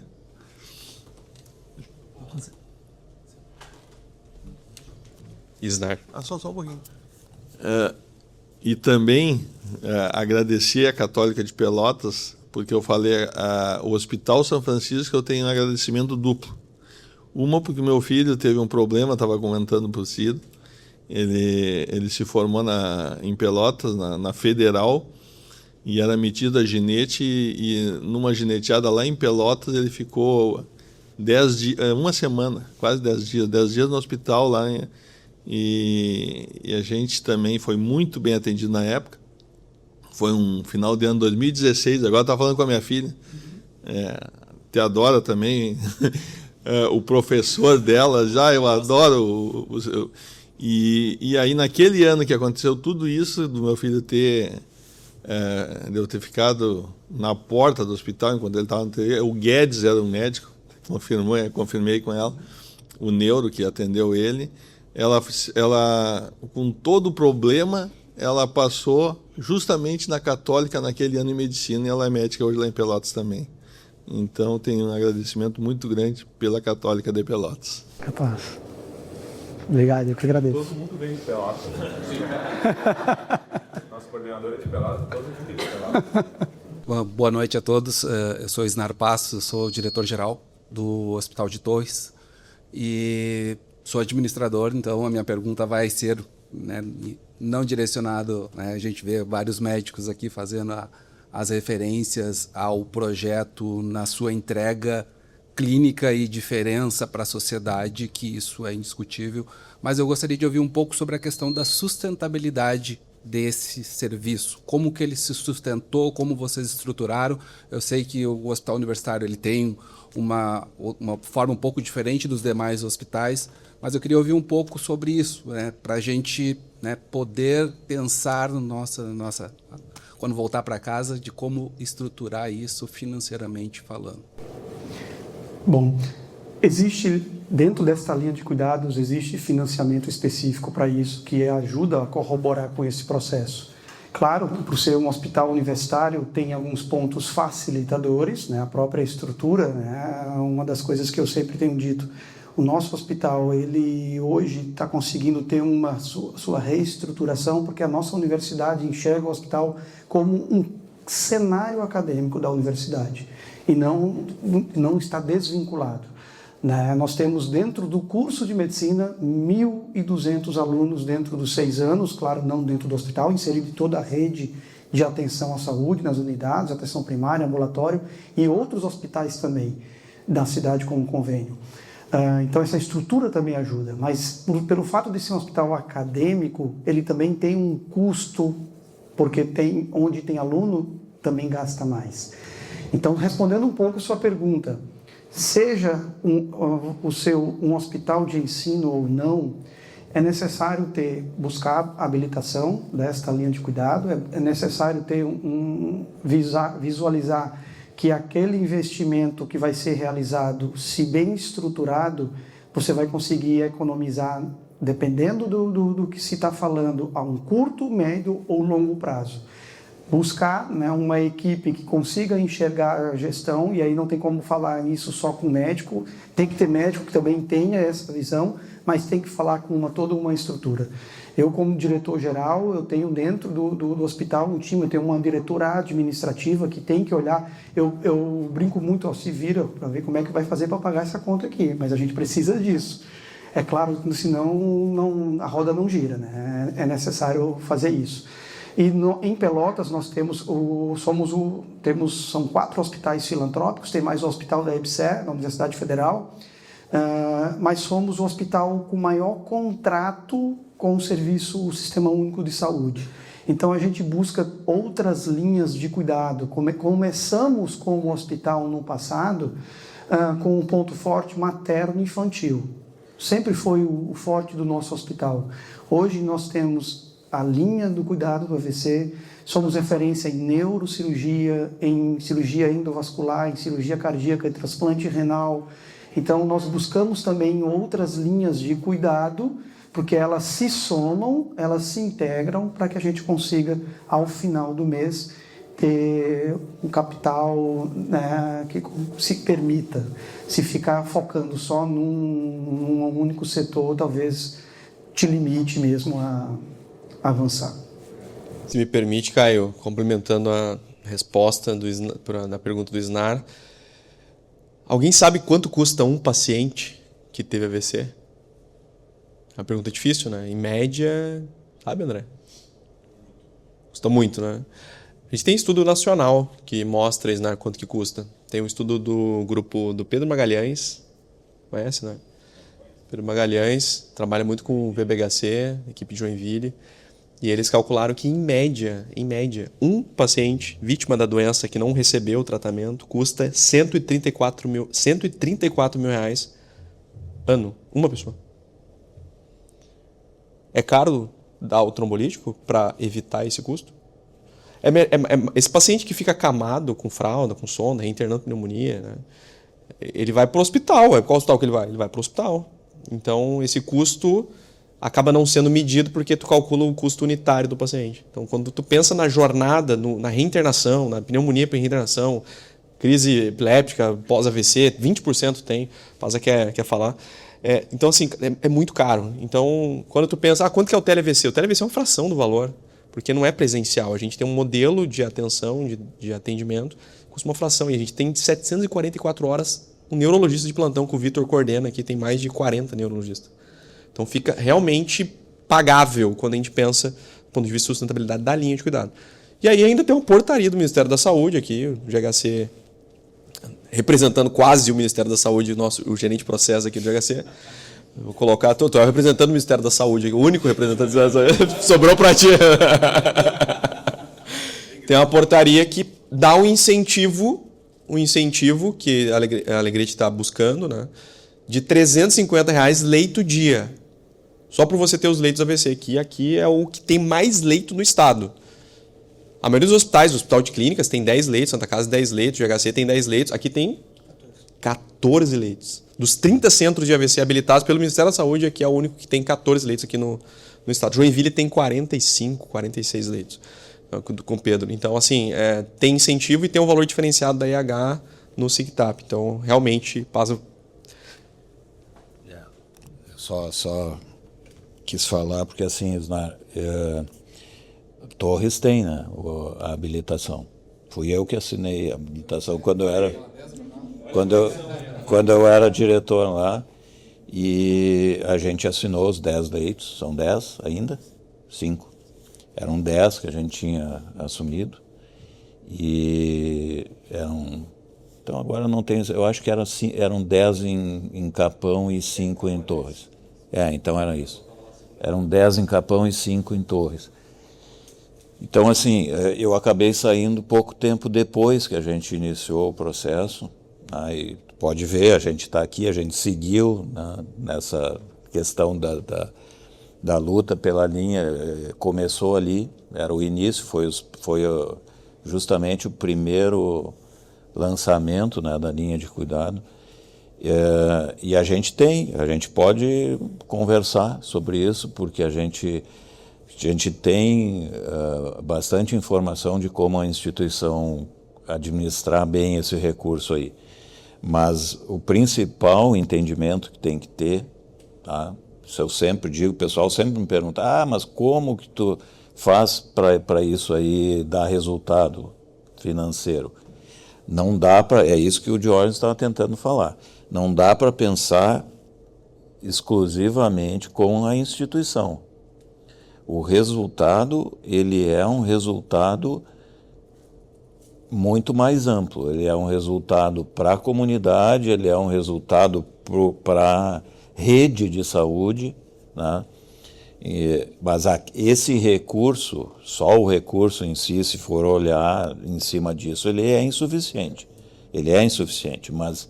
Isnar. Só um pouquinho. E também agradecer a Católica de Pelotas, porque eu falei, o Hospital São Francisco eu tenho um agradecimento duplo. Uma porque meu filho teve um problema, estava comentando para o Ciro, ele se formou em Pelotas, na Federal, e era metido a ginete, e numa gineteada lá em Pelotas ele ficou 10 dias, uma semana, quase 10 dias no hospital lá, e a gente também foi muito bem atendido na época. Foi um final de ano 2016, agora estava falando com a minha filha, Teodora também, o professor dela, eu adoro e aí naquele ano que aconteceu tudo isso, do meu filho de eu ter ficado na porta do hospital enquanto ele estava no TI, o Guedes era um médico, confirmei com ela, o neuro que atendeu ele, ela com todo o problema, ela passou justamente na Católica naquele ano em medicina, e ela é médica hoje lá em Pelotas também. Então tenho um agradecimento muito grande pela Católica de Pelotas. Capaz. Obrigado, eu que agradeço. Todo mundo vem de Pelotas. Nosso coordenador é de Pelotas, todo mundo vem de Pelotas. Boa noite a todos. Eu sou Isnar Passos, sou diretor-geral do Hospital de Torres e sou administrador, então a minha pergunta vai ser, né, não direcionado, né, a gente vê vários médicos aqui fazendo as referências ao projeto na sua entrega clínica e diferença para a sociedade, que isso é indiscutível, mas eu gostaria de ouvir um pouco sobre a questão da sustentabilidade desse serviço, como que ele se sustentou, como vocês estruturaram. Eu sei que o Hospital Universitário ele tem uma forma um pouco diferente dos demais hospitais, mas eu queria ouvir um pouco sobre isso, né, para a gente, né, poder pensar quando voltar para casa, de como estruturar isso financeiramente falando. Bom, existe, dentro desta linha de cuidados, existe financiamento específico para isso, que ajuda a corroborar com esse processo. Claro, por ser um hospital universitário, tem alguns pontos facilitadores, né? A própria estrutura, né? Uma das coisas que eu sempre tenho dito, o nosso hospital, ele hoje está conseguindo ter uma sua reestruturação, porque a nossa universidade enxerga o hospital como um cenário acadêmico da universidade e não está desvinculado. Né? Nós temos dentro do curso de medicina 1.200 alunos dentro dos 6 anos, claro, não dentro do hospital, inserido em toda a rede de atenção à saúde, nas unidades, atenção primária, ambulatório e outros hospitais também da cidade com o convênio. Então essa estrutura também ajuda, mas pelo fato de ser um hospital acadêmico, ele também tem um custo, porque onde tem aluno também gasta mais. Então, respondendo um pouco a sua pergunta, seja um hospital de ensino ou não, é necessário buscar habilitação desta linha de cuidado, é necessário visualizar que aquele investimento que vai ser realizado, se bem estruturado, você vai conseguir economizar, dependendo do que se está falando, a um curto, médio ou longo prazo. Buscar, né, uma equipe que consiga enxergar a gestão, e aí não tem como falar isso só com médico, tem que ter médico que também tenha essa visão, mas tem que falar com toda uma estrutura. Eu, como diretor-geral, eu tenho dentro do hospital um time, eu tenho uma diretora administrativa que tem que olhar, eu brinco muito, se vira para ver como é que vai fazer para pagar essa conta aqui, mas a gente precisa disso. É claro que senão a roda não gira, né? É necessário fazer isso. E em Pelotas nós são 4 hospitais filantrópicos, tem mais o hospital da EBSER, na Universidade Federal, mas somos o hospital com maior contrato com o Sistema Único de Saúde. Então a gente busca outras linhas de cuidado. Começamos com o hospital no passado com um ponto forte materno-infantil. Sempre foi o forte do nosso hospital. Hoje nós temos a linha do cuidado do AVC, somos referência em neurocirurgia, em cirurgia endovascular, em cirurgia cardíaca, em transplante renal. Então nós buscamos também outras linhas de cuidado, porque elas se somam, elas se integram para que a gente consiga, ao final do mês, ter um capital, né, que se permita. Se ficar focando só num único setor, talvez te limite mesmo a avançar. Se me permite, Caio, complementando a resposta na pergunta do Snar, alguém sabe quanto custa um paciente que teve AVC? É uma pergunta difícil, né? Em média, sabe, André? Custa muito, né? A gente tem estudo nacional que mostra, Snar, quanto que custa. Tem um estudo do grupo do Pedro Magalhães, conhece, né? Pedro Magalhães trabalha muito com o VBHC, equipe de Joinville, e eles calcularam que, em média, um paciente vítima da doença que não recebeu o tratamento custa 134 mil reais ano, uma pessoa. É caro dar o trombolítico para evitar esse custo? Esse paciente que fica acamado com fralda, com sonda, reinternando pneumonia, né? Ele vai para o hospital. Qual hospital que ele vai? Ele vai para o hospital. Então, esse custo acaba não sendo medido porque tu calcula o custo unitário do paciente. Então, quando tu pensa na jornada, na reinternação, na pneumonia para reinternação, crise epiléptica, pós-AVC, 20% tem, Pasa quer falar. Então, assim, é muito caro. Então, quando tu pensa, quanto que é o tele-AVC? O tele-AVC é uma fração do valor, porque não é presencial. A gente tem um modelo de atenção, de atendimento, custa uma fração. E a gente tem 744 horas um neurologista de plantão que o Vitor coordena aqui, tem mais de 40 neurologistas. Então fica realmente pagável quando a gente pensa do ponto de vista de sustentabilidade da linha de cuidado. E aí ainda tem uma portaria do Ministério da Saúde aqui, o GHC representando quase o Ministério da Saúde, o gerente de processo aqui do GHC. Vou colocar, estou representando o Ministério da Saúde, o único representante do Ministério da Saúde, sobrou para ti. Tem uma portaria que dá um incentivo que a Alegrete está buscando, né, de R$350 leito dia. Só para você ter os leitos AVC, que aqui é o que tem mais leito no estado. A maioria dos hospitais, o Hospital de Clínicas tem 10 leitos, Santa Casa 10 leitos, o GHC tem 10 leitos, aqui tem 14 leitos. Dos 30 centros de AVC habilitados pelo Ministério da Saúde, aqui é o único que tem 14 leitos aqui no estado. Joinville tem 45, 46 leitos com Pedro. Então, assim, tem incentivo e tem um valor diferenciado da IH no SIGTAP. Então, realmente, passa... Só quis falar, porque assim, Torres tem, né, a habilitação. Fui eu que assinei a habilitação quando eu era diretor lá, e a gente assinou os 10 leitos. São 10 ainda? 5. Eram 10 que a gente tinha assumido, e eram... Então agora não tem... Eu acho que eram 10 em Capão e 5 em Torres. Então era isso. Eram 10 em Capão e 5 em Torres. Então, assim, eu acabei saindo pouco tempo depois que a gente iniciou o processo. Aí pode ver, a gente está aqui, a gente seguiu, né, nessa questão da luta pela linha. Começou ali, era o início, foi justamente o primeiro lançamento, né, da linha de cuidado. E a gente pode conversar sobre isso, porque a gente tem bastante informação de como a instituição administrar bem esse recurso aí. Mas o principal entendimento que tem que ter, tá? Isso eu sempre digo, o pessoal sempre me pergunta, mas como que tu faz para isso aí dar resultado financeiro? Não dá para, é isso que o George estava tentando falar, não dá para pensar exclusivamente com a instituição. O resultado, ele é um resultado muito mais amplo. Ele é um resultado para a comunidade, ele é um resultado para a rede de saúde, né? Mas esse recurso, só o recurso em si, se for olhar em cima disso, ele é insuficiente. Ele é insuficiente, mas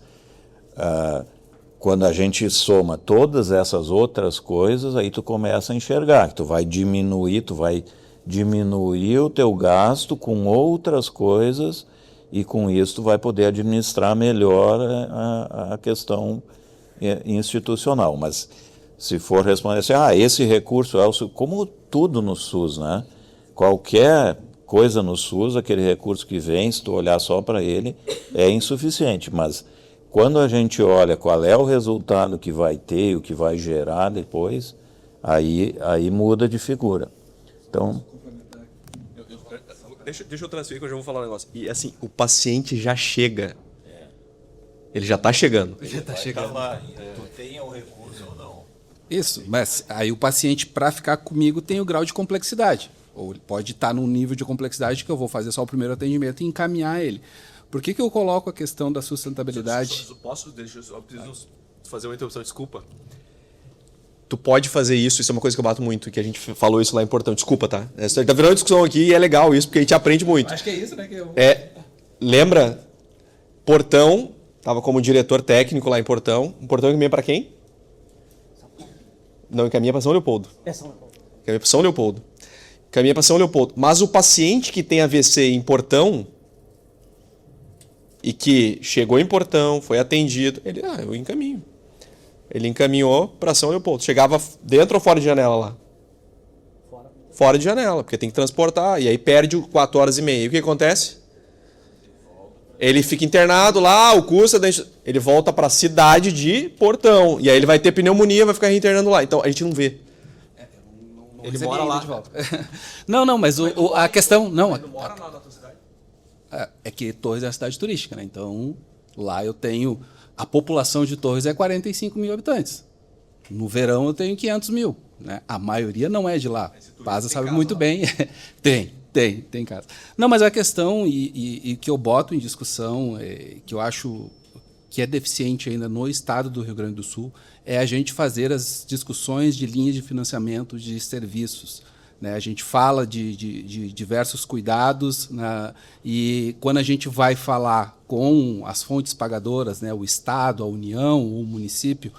quando a gente soma todas essas outras coisas, aí tu começa a enxergar que tu vai diminuir o teu gasto com outras coisas e com isso tu vai poder administrar melhor a questão institucional. Mas se for responder assim, esse recurso é como tudo no SUS, né? Qualquer coisa no SUS, aquele recurso que vem, se tu olhar só para ele, é insuficiente. Mas quando a gente olha qual é o resultado que vai ter, o que vai gerar depois, aí muda de figura. Então... Deixa eu transferir que eu já vou falar um negócio. E assim, o paciente já chega. Ele já está chegando. Já está chegando. Tu tem o recurso ou não? Isso, mas aí o paciente, para ficar comigo, tem o grau de complexidade. Ou ele pode estar num nível de complexidade que eu vou fazer só o primeiro atendimento e encaminhar ele. Por que eu coloco a questão da sustentabilidade? Eu preciso fazer uma interrupção, desculpa. Tu pode fazer isso é uma coisa que eu bato muito, que a gente falou isso lá em Portão. Desculpa, tá? Tá virando discussão aqui e é legal isso, porque a gente aprende muito. Acho que é isso, né? Lembra? Portão, estava como diretor técnico lá em Portão. Um Portão encaminha para quem? Não, encaminha para São Leopoldo. Encaminha para São Leopoldo. Encaminha para São Leopoldo. Mas o paciente que tem AVC em Portão e que chegou em Portão, foi atendido, ele, eu encaminho. Ele encaminhou para São Leopoldo. Chegava dentro ou fora de janela lá? Fora de janela, porque tem que transportar. E aí perde 4 horas e meia. E o que acontece? Ele fica internado lá, o curso... Ele volta para a cidade de Portão. E aí ele vai ter pneumonia, vai ficar reinternando lá. Então a gente não vê. Ele mora lá. De volta. Não, mas a questão... Não, ele mora lá na tua cidade? É que Torres é uma cidade turística, né? Então lá eu tenho... A população de Torres é 45 mil habitantes. No verão eu tenho 500 mil. Né? A maioria não é de lá. Paza sabe muito bem. Tem casa. Não, mas a questão e que eu boto em discussão, que eu acho que é deficiente ainda no estado do Rio Grande do Sul, é a gente fazer as discussões de linhas de financiamento de serviços. Né? A gente fala de diversos cuidados, né? E quando a gente vai falar com as fontes pagadoras, né? O Estado, a União, o município,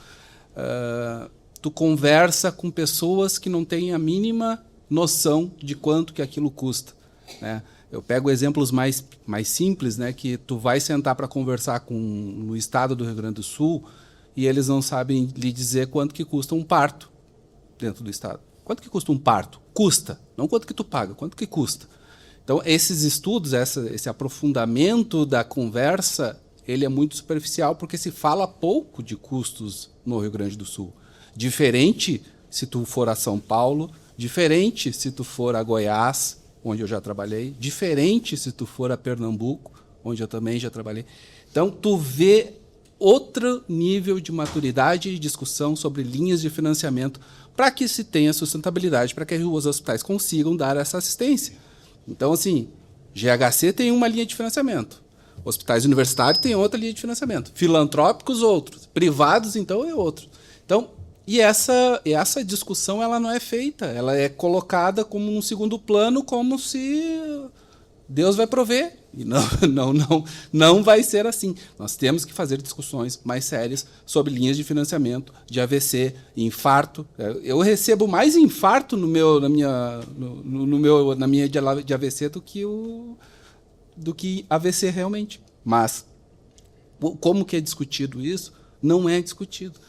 tu conversa com pessoas que não têm a mínima noção de quanto que aquilo custa. Né? Eu pego exemplos mais simples, né? Que tu vai sentar para conversar no Estado do Rio Grande do Sul e eles não sabem lhe dizer quanto que custa um parto dentro do Estado. Quanto que custa um parto? Custa. Não quanto que tu paga, quanto que custa. Então, esses estudos, esse aprofundamento da conversa, ele é muito superficial porque se fala pouco de custos no Rio Grande do Sul. Diferente se tu for a São Paulo, diferente se tu for a Goiás, onde eu já trabalhei, diferente se tu for a Pernambuco, onde eu também já trabalhei. Então, tu vê outro nível de maturidade e discussão sobre linhas de financiamento para que se tenha sustentabilidade, para que os hospitais consigam dar essa assistência. Então, assim, GHC tem uma linha de financiamento, hospitais universitários têm outra linha de financiamento, filantrópicos outros, privados, então, é outro. Então, e essa discussão ela não é feita, ela é colocada como um segundo plano, como se Deus vai prover. E não vai ser assim. Nós temos que fazer discussões mais sérias sobre linhas de financiamento de AVC, infarto. Eu recebo mais infarto na minha de AVC do que AVC realmente. Mas como que é discutido isso? Não é discutido.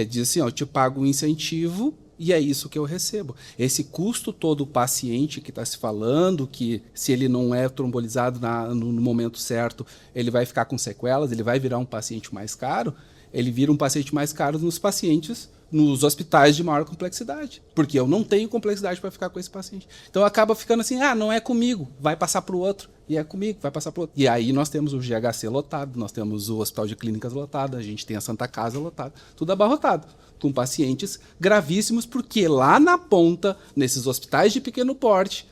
Diz assim, eu te pago um incentivo e é isso que eu recebo. Esse custo todo do paciente que está se falando, que se ele não é trombolizado no momento certo, ele vai ficar com sequelas, ele vai virar um paciente mais caro, ele vira um paciente mais caro nos hospitais de maior complexidade, porque eu não tenho complexidade para ficar com esse paciente. Então acaba ficando assim, não é comigo, vai passar para o outro. E é comigo, vai passar para outro. E aí nós temos o GHC lotado, nós temos o Hospital de Clínicas lotado, a gente tem a Santa Casa lotada, tudo abarrotado, com pacientes gravíssimos, porque lá na ponta, nesses hospitais de pequeno porte,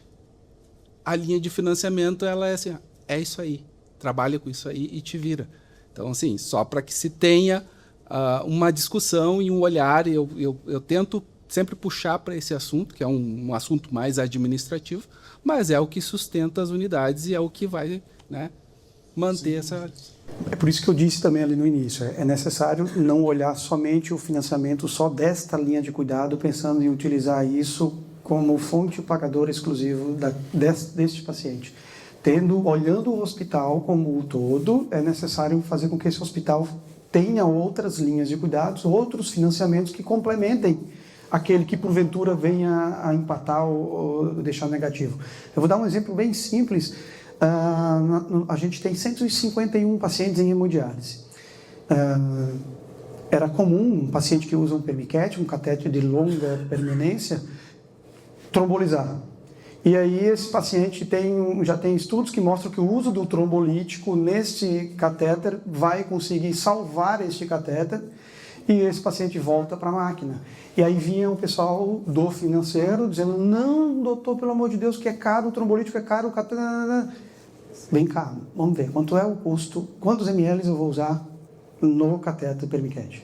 a linha de financiamento ela é assim, é isso aí, trabalha com isso aí e te vira. Então, assim, só para que se tenha uma discussão e um olhar, eu tento sempre puxar para esse assunto, que é um assunto mais administrativo, mas é o que sustenta as unidades e é o que vai, né, manter essa... É por isso que eu disse também ali no início, é necessário não olhar somente o financiamento só desta linha de cuidado, pensando em utilizar isso como fonte pagadora exclusivo deste paciente. Olhando o hospital como um todo, é necessário fazer com que esse hospital tenha outras linhas de cuidados, outros financiamentos que complementem aquele que porventura venha a empatar ou deixar negativo. Eu vou dar um exemplo bem simples. A gente tem 151 pacientes em hemodiálise. Era comum um paciente que usa um permiquete, um catéter de longa permanência, trombolizar. E aí esse paciente já tem estudos que mostram que o uso do trombolítico neste catéter vai conseguir salvar este catéter e esse paciente volta para a máquina. E aí vinha o pessoal do financeiro dizendo, não, doutor, pelo amor de Deus, que é caro, o trombolítico é caro, o catéter... Bem caro. Vamos ver, quanto é o custo, quantos ml eu vou usar no catéter permiquete?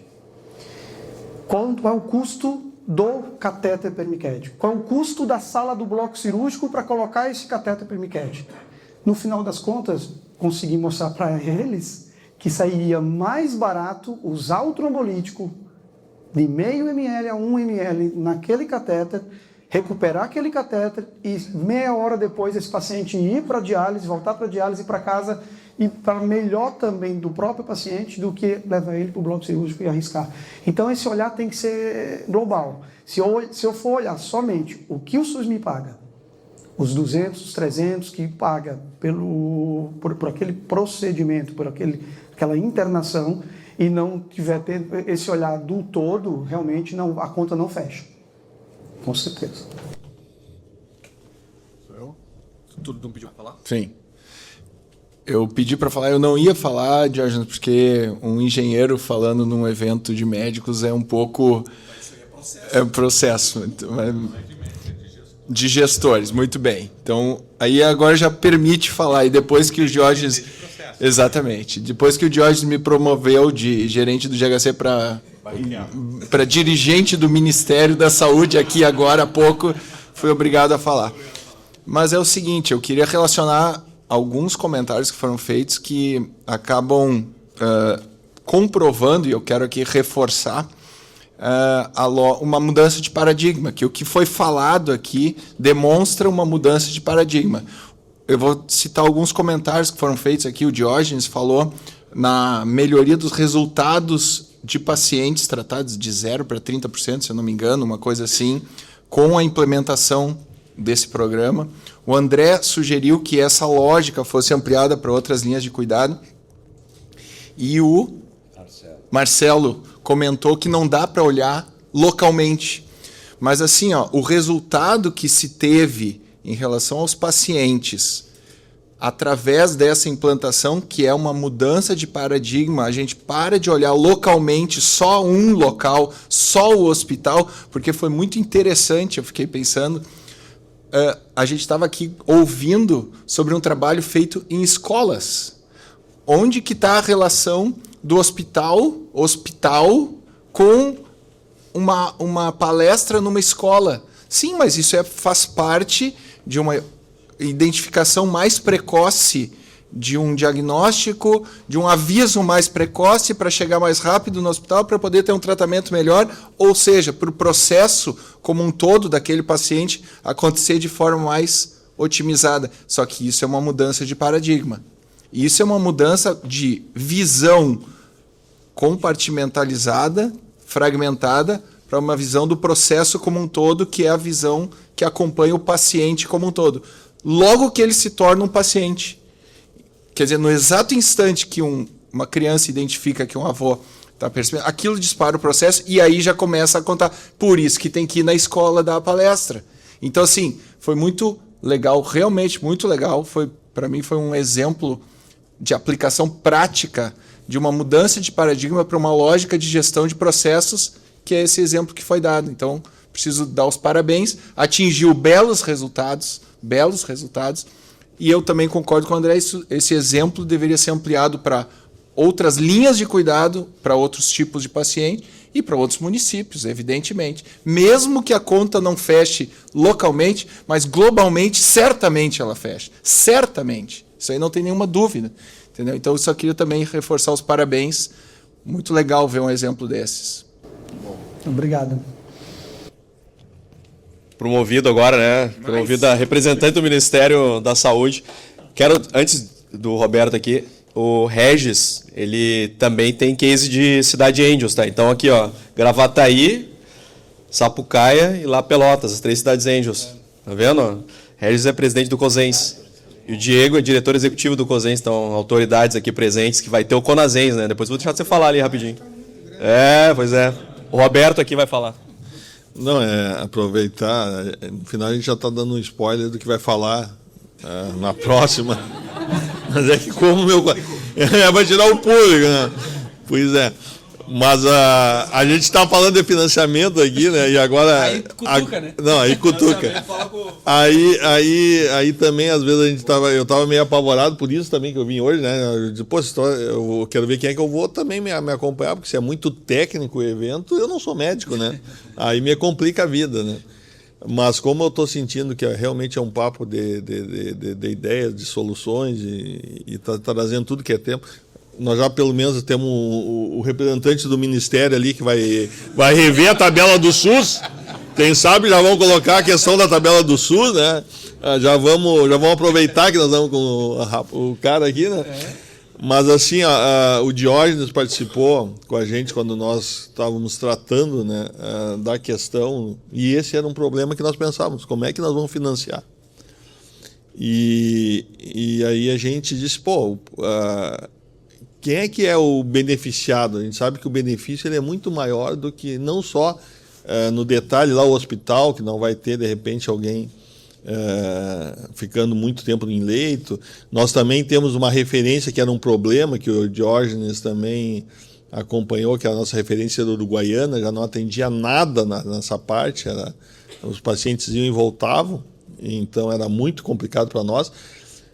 Quanto é o custo do catéter permiquete? Qual é o custo da sala do bloco cirúrgico para colocar esse catéter permiquete? No final das contas, consegui mostrar para eles que sairia mais barato usar o trombolítico de meio ml a 1 ml naquele catéter, recuperar aquele catéter e meia hora depois esse paciente ir para a diálise, voltar para a diálise, ir para casa e para melhor também do próprio paciente do que levar ele para o bloco cirúrgico e arriscar. Então esse olhar tem que ser global. Se eu for olhar somente o que o SUS me paga, os 200, os 300 que paga por aquele procedimento, por aquela internação, e não tiver esse olhar do todo, realmente a conta não fecha. Com certeza. Sou eu? Tu não pediu para falar? Sim. Eu pedi para falar, eu não ia falar, Diógenes, porque um engenheiro falando num evento de médicos é um pouco... É um processo. De gestores, muito bem. Então, aí agora já permite falar, e depois que o Diógenes... Exatamente. Depois que o Diógenes me promoveu de gerente do GHC para dirigente do Ministério da Saúde aqui agora há pouco, fui obrigado a falar. Mas é o seguinte, eu queria relacionar alguns comentários que foram feitos que acabam comprovando, e eu quero aqui reforçar, uma mudança de paradigma, que o que foi falado aqui demonstra uma mudança de paradigma. Eu vou citar alguns comentários que foram feitos aqui. O Diógenes falou na melhoria dos resultados de pacientes tratados de 0 para 30%, se eu não me engano, uma coisa assim, com a implementação desse programa. O André sugeriu que essa lógica fosse ampliada para outras linhas de cuidado. E o Marcelo comentou que não dá para olhar localmente. Mas assim, o resultado que se teve em relação aos pacientes, através dessa implantação, que é uma mudança de paradigma, a gente para de olhar localmente só um local, só o hospital, porque foi muito interessante, eu fiquei pensando, a gente estava aqui ouvindo sobre um trabalho feito em escolas. Onde que está a relação do hospital com uma palestra numa escola? Sim, mas isso faz parte de uma identificação mais precoce, de um diagnóstico, de um aviso mais precoce para chegar mais rápido no hospital para poder ter um tratamento melhor, ou seja, para o processo como um todo daquele paciente acontecer de forma mais otimizada. Só que isso é uma mudança de paradigma. Isso é uma mudança de visão compartimentalizada, fragmentada, para uma visão do processo como um todo, que é a visão que acompanha o paciente como um todo. Logo que ele se torna um paciente. Quer dizer, no exato instante que uma criança identifica que um avô está percebendo, aquilo dispara o processo e aí já começa a contar. Por isso que tem que ir na escola dar a palestra. Então, assim, foi muito legal, realmente muito legal. Foi para mim foi um exemplo de aplicação prática de uma mudança de paradigma para uma lógica de gestão de processos, que é esse exemplo que foi dado. Então, preciso dar os parabéns, atingiu belos resultados, e eu também concordo com o André, esse exemplo deveria ser ampliado para outras linhas de cuidado, para outros tipos de paciente e para outros municípios, evidentemente. Mesmo que a conta não feche localmente, mas globalmente, certamente ela fecha. Certamente. Isso aí não tem nenhuma dúvida. Entendeu? Então, eu só queria também reforçar os parabéns. Muito legal ver um exemplo desses. Obrigado. Promovido agora, né? Promovido a representante do Ministério da Saúde. Quero, antes do Roberto aqui, o Regis, ele também tem case de Cidade Angels, tá? Então aqui, ó, Gravataí, Sapucaia e lá Pelotas, as 3 cidades Angels. Tá vendo? Regis é presidente do COSENS. E o Diego é diretor executivo do COSENS, então autoridades aqui presentes, que vai ter o CONASENS, né? Depois vou deixar você falar ali rapidinho. Pois é. O Roberto aqui vai falar. Não, aproveitar, no final a gente já está dando um spoiler do que vai falar na próxima. Mas é que como meu... vai tirar o público, né? Pois é. Mas a gente está falando de financiamento aqui, né? E agora... Aí cutuca, né? Não, aí cutuca. Aí também, às vezes, eu estava meio apavorado por isso também que eu vim hoje, né? Eu disse, pô, eu quero ver quem é que eu vou também me acompanhar, porque se é muito técnico o evento, eu não sou médico, né? Aí me complica a vida, né? Mas como eu estou sentindo que realmente é um papo de ideias, de soluções e está trazendo tudo que é tempo... Nós já pelo menos temos o representante do Ministério ali que vai rever a tabela do SUS. Quem sabe já vão colocar a questão da tabela do SUS, né? Já vamos aproveitar que nós estamos com o cara aqui, né? Mas assim, o Diógenes participou com a gente quando nós estávamos tratando, né, da questão, e esse era um problema que nós pensávamos, como é que nós vamos financiar? E aí a gente disse, pô... quem é que é o beneficiado? A gente sabe que o benefício ele é muito maior do que não só no detalhe lá o hospital, que não vai ter de repente alguém ficando muito tempo em leito. Nós também temos uma referência que era um problema que o Diógenes também acompanhou, que a nossa referência da Uruguaiana já não atendia nada nessa parte, os pacientes iam e voltavam, então era muito complicado para nós.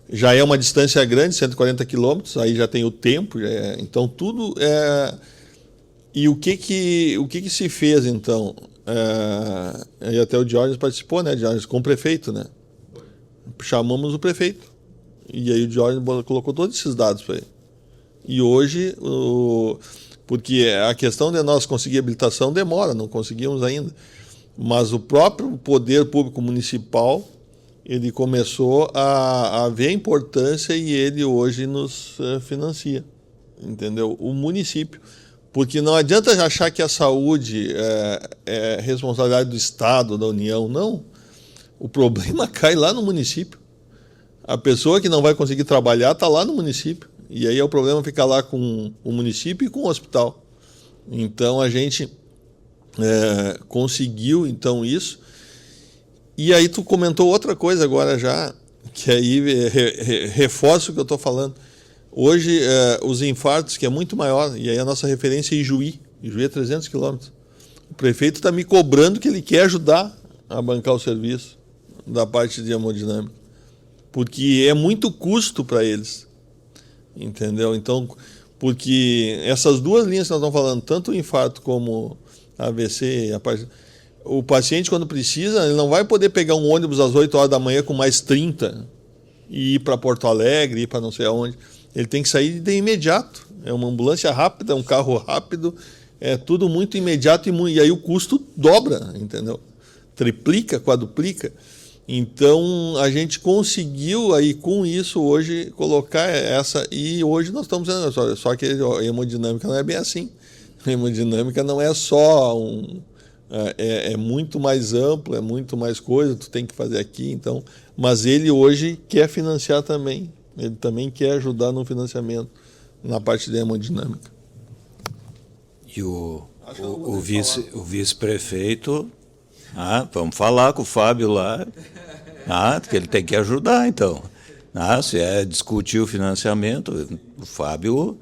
Já é uma distância grande, 140 quilômetros, aí já tem o tempo, então tudo é... E o que se fez, então? E até o Diógenes participou, né, Diógenes, com o prefeito, né? Chamamos o prefeito, e aí o Diógenes colocou todos esses dados para ele. E hoje, porque a questão de nós conseguir habilitação demora, não conseguimos ainda, mas o próprio poder público municipal... ele começou a ver a importância e ele hoje nos financia, entendeu? O município. Porque não adianta achar que a saúde é responsabilidade do Estado, da União, não. O problema cai lá no município. A pessoa que não vai conseguir trabalhar está lá no município. E aí o problema fica lá com o município e com o hospital. Então a gente conseguiu então isso. E aí tu comentou outra coisa agora já, que aí reforça o que eu estou falando. Hoje, os infartos, que é muito maior, e aí a nossa referência é Ijuí. Ijuí é 300 quilômetros. O prefeito está me cobrando que ele quer ajudar a bancar o serviço da parte de hemodinâmica, porque é muito custo para eles, entendeu? Então, porque essas duas linhas que nós estamos falando, tanto o infarto como a AVC, o paciente, quando precisa, ele não vai poder pegar um ônibus às 8 horas da manhã com mais 30 e ir para Porto Alegre, ir para não sei aonde. Ele tem que sair de imediato. É uma ambulância rápida, é um carro rápido, é tudo muito imediato e aí o custo dobra, entendeu? Triplica, quadruplica. Então, a gente conseguiu aí com isso hoje colocar essa, e hoje nós estamos dizendo, só que a hemodinâmica não é bem assim. A hemodinâmica não é só é muito mais amplo, é muito mais coisa, tu tem que fazer aqui, então. Mas ele hoje quer financiar também, ele também quer ajudar no financiamento, na parte da hemodinâmica. E o vice-prefeito, vamos falar com o Fábio lá, porque ele tem que ajudar, então. Se é discutir o financiamento, o Fábio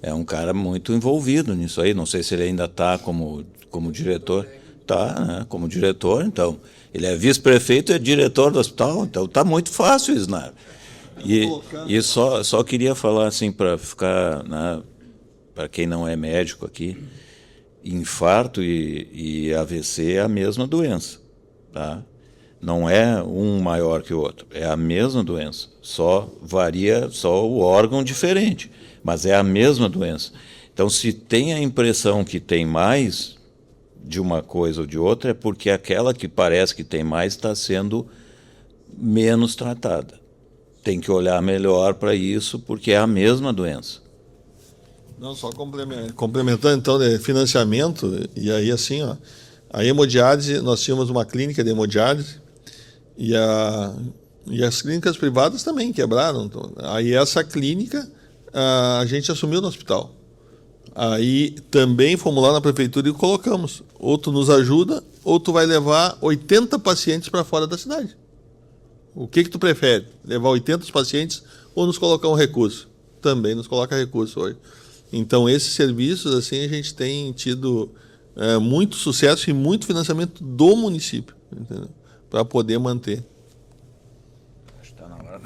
é um cara muito envolvido nisso aí. Não sei se ele ainda está como diretor. Está, né? Como diretor, então. Ele é vice-prefeito e é diretor do hospital, então está muito fácil, Isnar. E só queria falar assim, para ficar, né, para quem não é médico aqui, infarto e AVC é a mesma doença, tá? Não é um maior que o outro, é a mesma doença, só varia o órgão diferente, mas é a mesma doença. Então, se tem a impressão que tem mais de uma coisa ou de outra, é porque aquela que parece que tem mais está sendo menos tratada. Tem que olhar melhor para isso, porque é a mesma doença. Não, só complementando, então, de financiamento, e aí assim, a hemodiálise, nós tínhamos uma clínica de hemodiálise, e as clínicas privadas também quebraram. Então, aí essa clínica a gente assumiu no hospital. Aí também fomos lá na prefeitura e colocamos. Ou tu nos ajuda, ou tu vai levar 80 pacientes para fora da cidade. O que tu prefere? Levar 80 pacientes ou nos colocar um recurso? Também nos coloca recurso hoje. Então, esses serviços, assim, a gente tem tido muito sucesso e muito financiamento do município, para poder manter.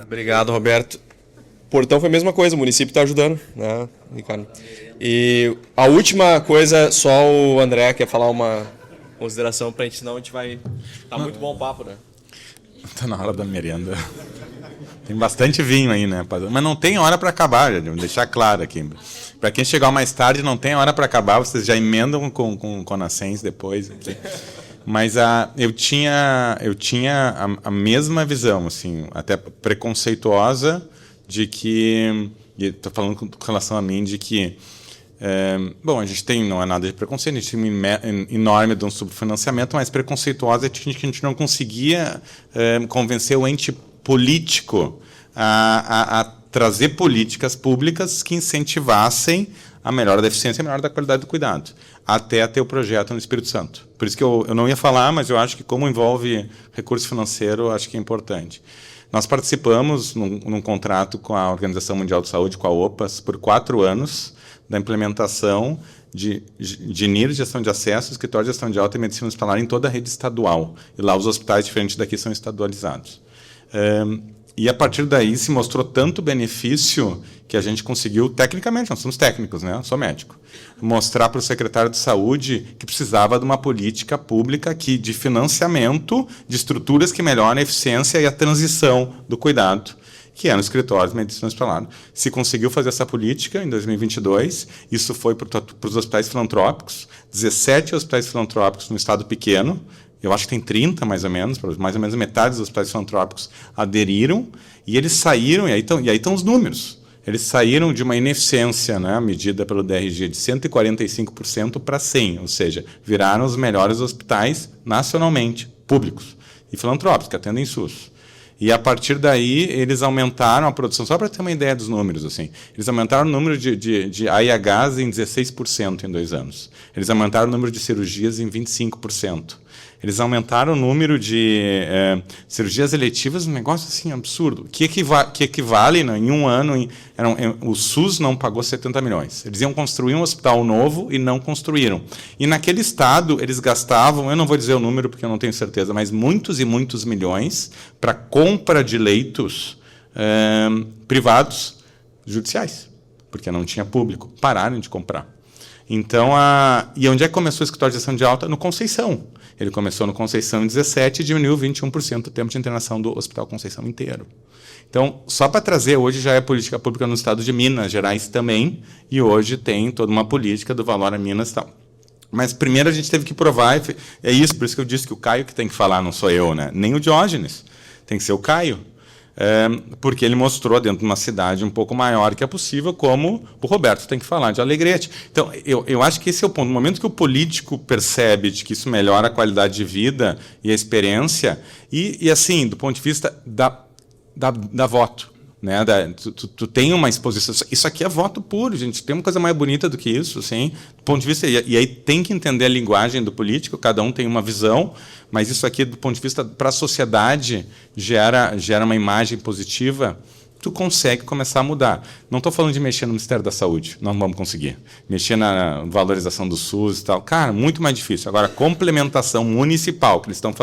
Obrigado, Roberto. Portão foi a mesma coisa, o município está ajudando, né, Ricardo? E a última coisa, só o André quer falar uma consideração para a gente, senão a gente vai... Tá muito bom o papo, né? Tá na hora da merenda. Tem bastante vinho aí, né? Mas não tem hora para acabar, já, vou deixar claro aqui. Para quem chegar mais tarde, não tem hora para acabar, vocês já emendam com Nascense depois. Aqui. Mas eu tinha a mesma visão, assim, até preconceituosa, de que... Estou falando com relação a mim, de que... bom, a gente tem, não é nada de preconceito, a gente tem um enorme de um subfinanciamento, mas preconceituosa é que a gente não conseguia convencer o ente político a trazer políticas públicas que incentivassem a melhora da eficiência e a melhora da qualidade do cuidado, até ter o projeto no Espírito Santo. Por isso que eu não ia falar, mas eu acho que como envolve recurso financeiro, eu acho que é importante. Nós participamos num contrato com a Organização Mundial de Saúde, com a OPAS, por 4 anos, da implementação de NIR, gestão de acesso, escritório de gestão de alta e medicina hospitalar em toda a rede estadual. E lá os hospitais diferentes daqui são estadualizados. E a partir daí se mostrou tanto benefício que a gente conseguiu, tecnicamente, nós somos técnicos, né? Eu sou médico, mostrar para o secretário de saúde que precisava de uma política pública de financiamento de estruturas que melhorem a eficiência e a transição do cuidado, que é no escritório de medicina hospitalar. Se conseguiu fazer essa política em 2022, isso foi para os hospitais filantrópicos, 17 hospitais filantrópicos no estado pequeno, eu acho que tem 30 mais ou menos metade dos hospitais filantrópicos aderiram, e eles saíram, e aí estão os números, eles saíram de uma ineficiência, né, medida pelo DRG, de 145% para 100%, ou seja, viraram os melhores hospitais nacionalmente, públicos e filantrópicos, que atendem SUS. E, a partir daí, eles aumentaram a produção, só para ter uma ideia dos números, assim, eles aumentaram o número de AIHs em 16% em 2 anos. Eles aumentaram o número de cirurgias em 25%. Eles aumentaram o número de cirurgias eletivas, um negócio assim absurdo, que equivale, né, em um ano, o SUS não pagou 70 milhões. Eles iam construir um hospital novo e não construíram. E naquele estado, eles gastavam, eu não vou dizer o número porque eu não tenho certeza, mas muitos e muitos milhões para compra de leitos privados judiciais, porque não tinha público. Pararam de comprar. Então, e onde é que começou o escritório de gestão de alta? No Conceição. Ele começou no Conceição em 17 e diminuiu 21% o tempo de internação do Hospital Conceição inteiro. Então, só para trazer, hoje já é política pública no estado de Minas Gerais também, e hoje tem toda uma política do valor a Minas e tal. Mas primeiro a gente teve que provar, é isso, por isso que eu disse que o Caio que tem que falar, não sou eu, né? Nem o Diógenes, tem que ser o Caio. Porque ele mostrou dentro de uma cidade um pouco maior que é possível, como o Roberto tem que falar de Alegrete. Então, eu acho que esse é o ponto. No momento que o político percebe de que isso melhora a qualidade de vida e a experiência, e assim, do ponto de vista da voto, né? Tu tem uma exposição. Isso aqui é voto puro, gente. Tem uma coisa mais bonita do que isso, assim, do ponto de vista. E aí tem que entender a linguagem do político, cada um tem uma visão, mas isso aqui, do ponto de vista para a sociedade, gera uma imagem positiva tu consegue começar a mudar. Não estou falando de mexer no Ministério da Saúde, não vamos conseguir. Mexer na valorização do SUS e tal, cara, muito mais difícil. Agora, complementação municipal, que eles estão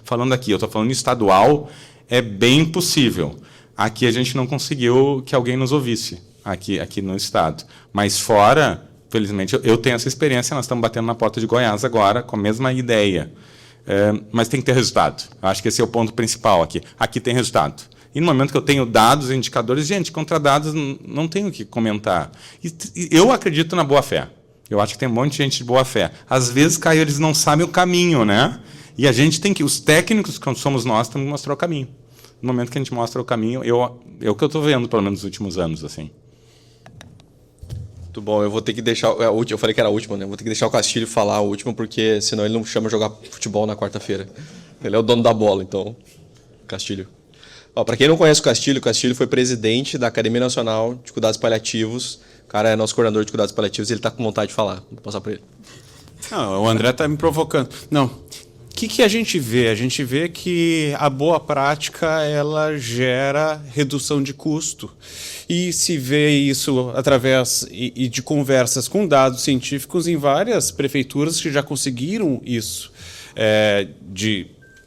falando aqui, eu estou falando estadual, é bem possível. Aqui a gente não conseguiu que alguém nos ouvisse, aqui no Estado. Mas fora, felizmente, eu tenho essa experiência, nós estamos batendo na porta de Goiás agora, com a mesma ideia. Mas tem que ter resultado. Eu acho que esse é o ponto principal aqui. Aqui tem resultado. E no momento que eu tenho dados e indicadores, gente, contra dados não tenho o que comentar. E eu acredito na boa-fé. Eu acho que tem um monte de gente de boa-fé. Às vezes, Caio, eles não sabem o caminho, né? E a gente tem que... Os técnicos, que somos nós, temos que mostrar o caminho. No momento que a gente mostra o caminho, é o que eu estou vendo, pelo menos nos últimos anos, assim. Muito bom, eu vou ter que deixar... Eu falei que era a última, né? Vou ter que deixar o Castilho falar a última, porque senão ele não chama jogar futebol na quarta-feira. Ele é o dono da bola, então... Castilho. Para quem não conhece o Castilho foi presidente da Academia Nacional de Cuidados Paliativos. O cara é nosso coordenador de cuidados paliativos e ele está com vontade de falar. Vou passar para ele. Não, o André está me provocando. Não. O que a gente vê? A gente vê que a boa prática ela gera redução de custo. E se vê isso através de conversas com dados científicos em várias prefeituras que já conseguiram isso.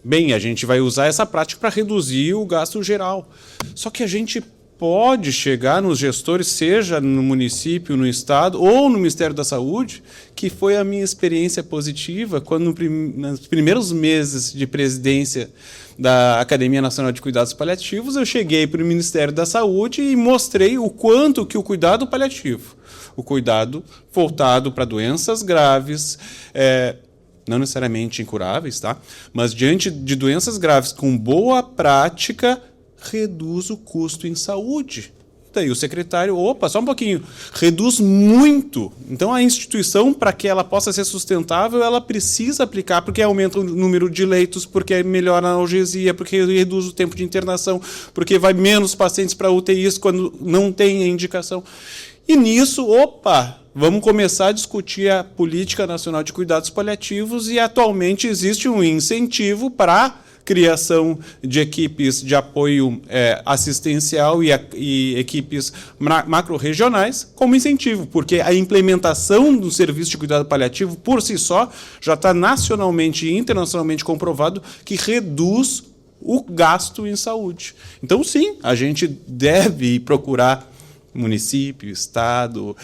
Bem, a gente vai usar essa prática para reduzir o gasto geral. Só que a gente pode chegar nos gestores, seja no município, no estado ou no Ministério da Saúde, que foi a minha experiência positiva quando nos primeiros meses de presidência da Academia Nacional de Cuidados Paliativos, eu cheguei para o Ministério da Saúde e mostrei o quanto que o cuidado paliativo, o cuidado voltado para doenças graves, não necessariamente incuráveis, tá? Mas diante de doenças graves com boa prática, reduz o custo em saúde. Daí o secretário, só um pouquinho, reduz muito. Então a instituição, para que ela possa ser sustentável, ela precisa aplicar, porque aumenta o número de leitos, porque melhora a analgesia, porque reduz o tempo de internação, porque vai menos pacientes para UTIs quando não tem a indicação. E nisso, vamos começar a discutir a Política Nacional de Cuidados Paliativos e atualmente existe um incentivo para criação de equipes de apoio assistencial e equipes macro-regionais como incentivo, porque a implementação do serviço de cuidado paliativo, por si só, já está nacionalmente e internacionalmente comprovado que reduz o gasto em saúde. Então, sim, a gente deve procurar município, estado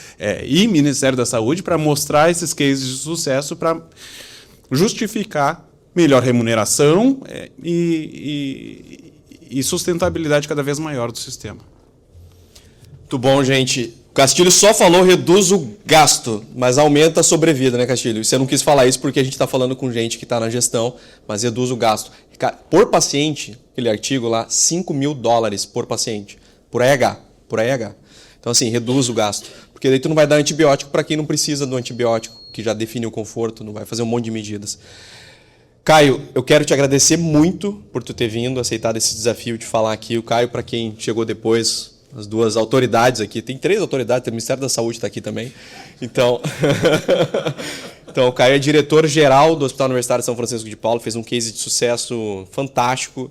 e Ministério da Saúde para mostrar esses cases de sucesso, para justificar melhor remuneração e sustentabilidade cada vez maior do sistema. Muito bom, gente. O Castilho só falou reduz o gasto, mas aumenta a sobrevida, né, Castilho? Você não quis falar isso porque a gente está falando com gente que está na gestão, mas reduz o gasto. Por paciente, aquele artigo lá, $5.000 por paciente, por AH. Então, assim, reduz o gasto. Porque daí tu não vai dar antibiótico para quem não precisa do antibiótico, que já define o conforto, não vai fazer um monte de medidas. Caio, eu quero te agradecer muito por tu ter vindo, aceitado esse desafio de falar aqui. O Caio, para quem chegou depois, as duas autoridades aqui, tem 3 autoridades, o Ministério da Saúde está aqui também. Então, o Caio é diretor-geral do Hospital Universitário de São Francisco de Paula, fez um case de sucesso fantástico,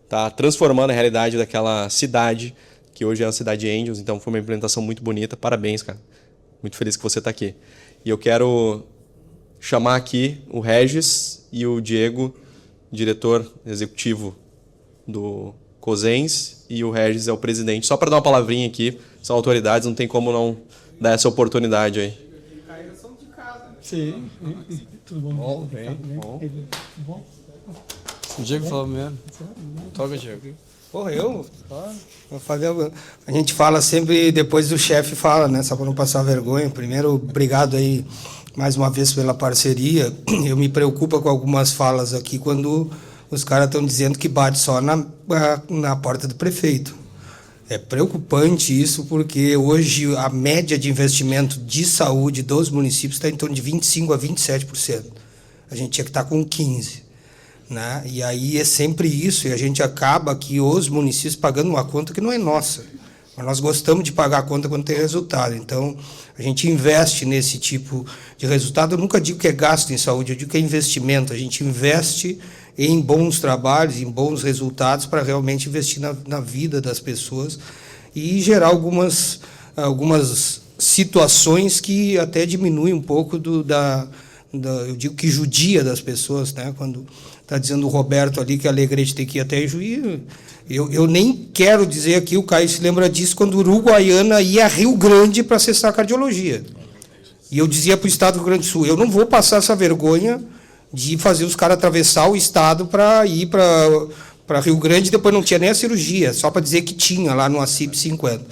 tá transformando a realidade daquela cidade, que hoje é a cidade de Angels, então foi uma implementação muito bonita. Parabéns, cara. Muito feliz que você está aqui. E eu quero chamar aqui o Regis e o Diego, diretor executivo do COSENS, e o Regis é o presidente. Só para dar uma palavrinha aqui, são autoridades, não tem como não dar essa oportunidade aí. Sim, tudo bom? Bom. O Diego falou mesmo. Toca, Diego. Porra, a gente fala sempre, depois do chefe fala, né? Só para não passar vergonha. Primeiro, obrigado aí mais uma vez pela parceria. Eu me preocupo com algumas falas aqui quando os caras estão dizendo que bate só na porta do prefeito. É preocupante isso, porque hoje a média de investimento de saúde dos municípios está em torno de 25% a 27%. A gente tinha que estar com 15%. Né? E aí é sempre isso, e a gente acaba aqui os municípios pagando uma conta que não é nossa. Mas nós gostamos de pagar a conta quando tem resultado. Então, a gente investe nesse tipo de resultado. Eu nunca digo que é gasto em saúde, eu digo que é investimento. A gente investe em bons trabalhos, em bons resultados, para realmente investir na vida das pessoas. e gerar algumas situações que até diminuem um pouco eu digo que judia das pessoas, né? Quando está dizendo o Roberto ali que a Alegrete tem que ir até Juí, eu nem quero dizer aqui, o Caio se lembra disso, quando o Uruguaiana ia a Rio Grande para acessar a cardiologia. E eu dizia para o Estado do Rio Grande do Sul, eu não vou passar essa vergonha de fazer os caras atravessar o Estado para ir para Rio Grande, e depois não tinha nem a cirurgia, só para dizer que tinha lá no ACIP 50.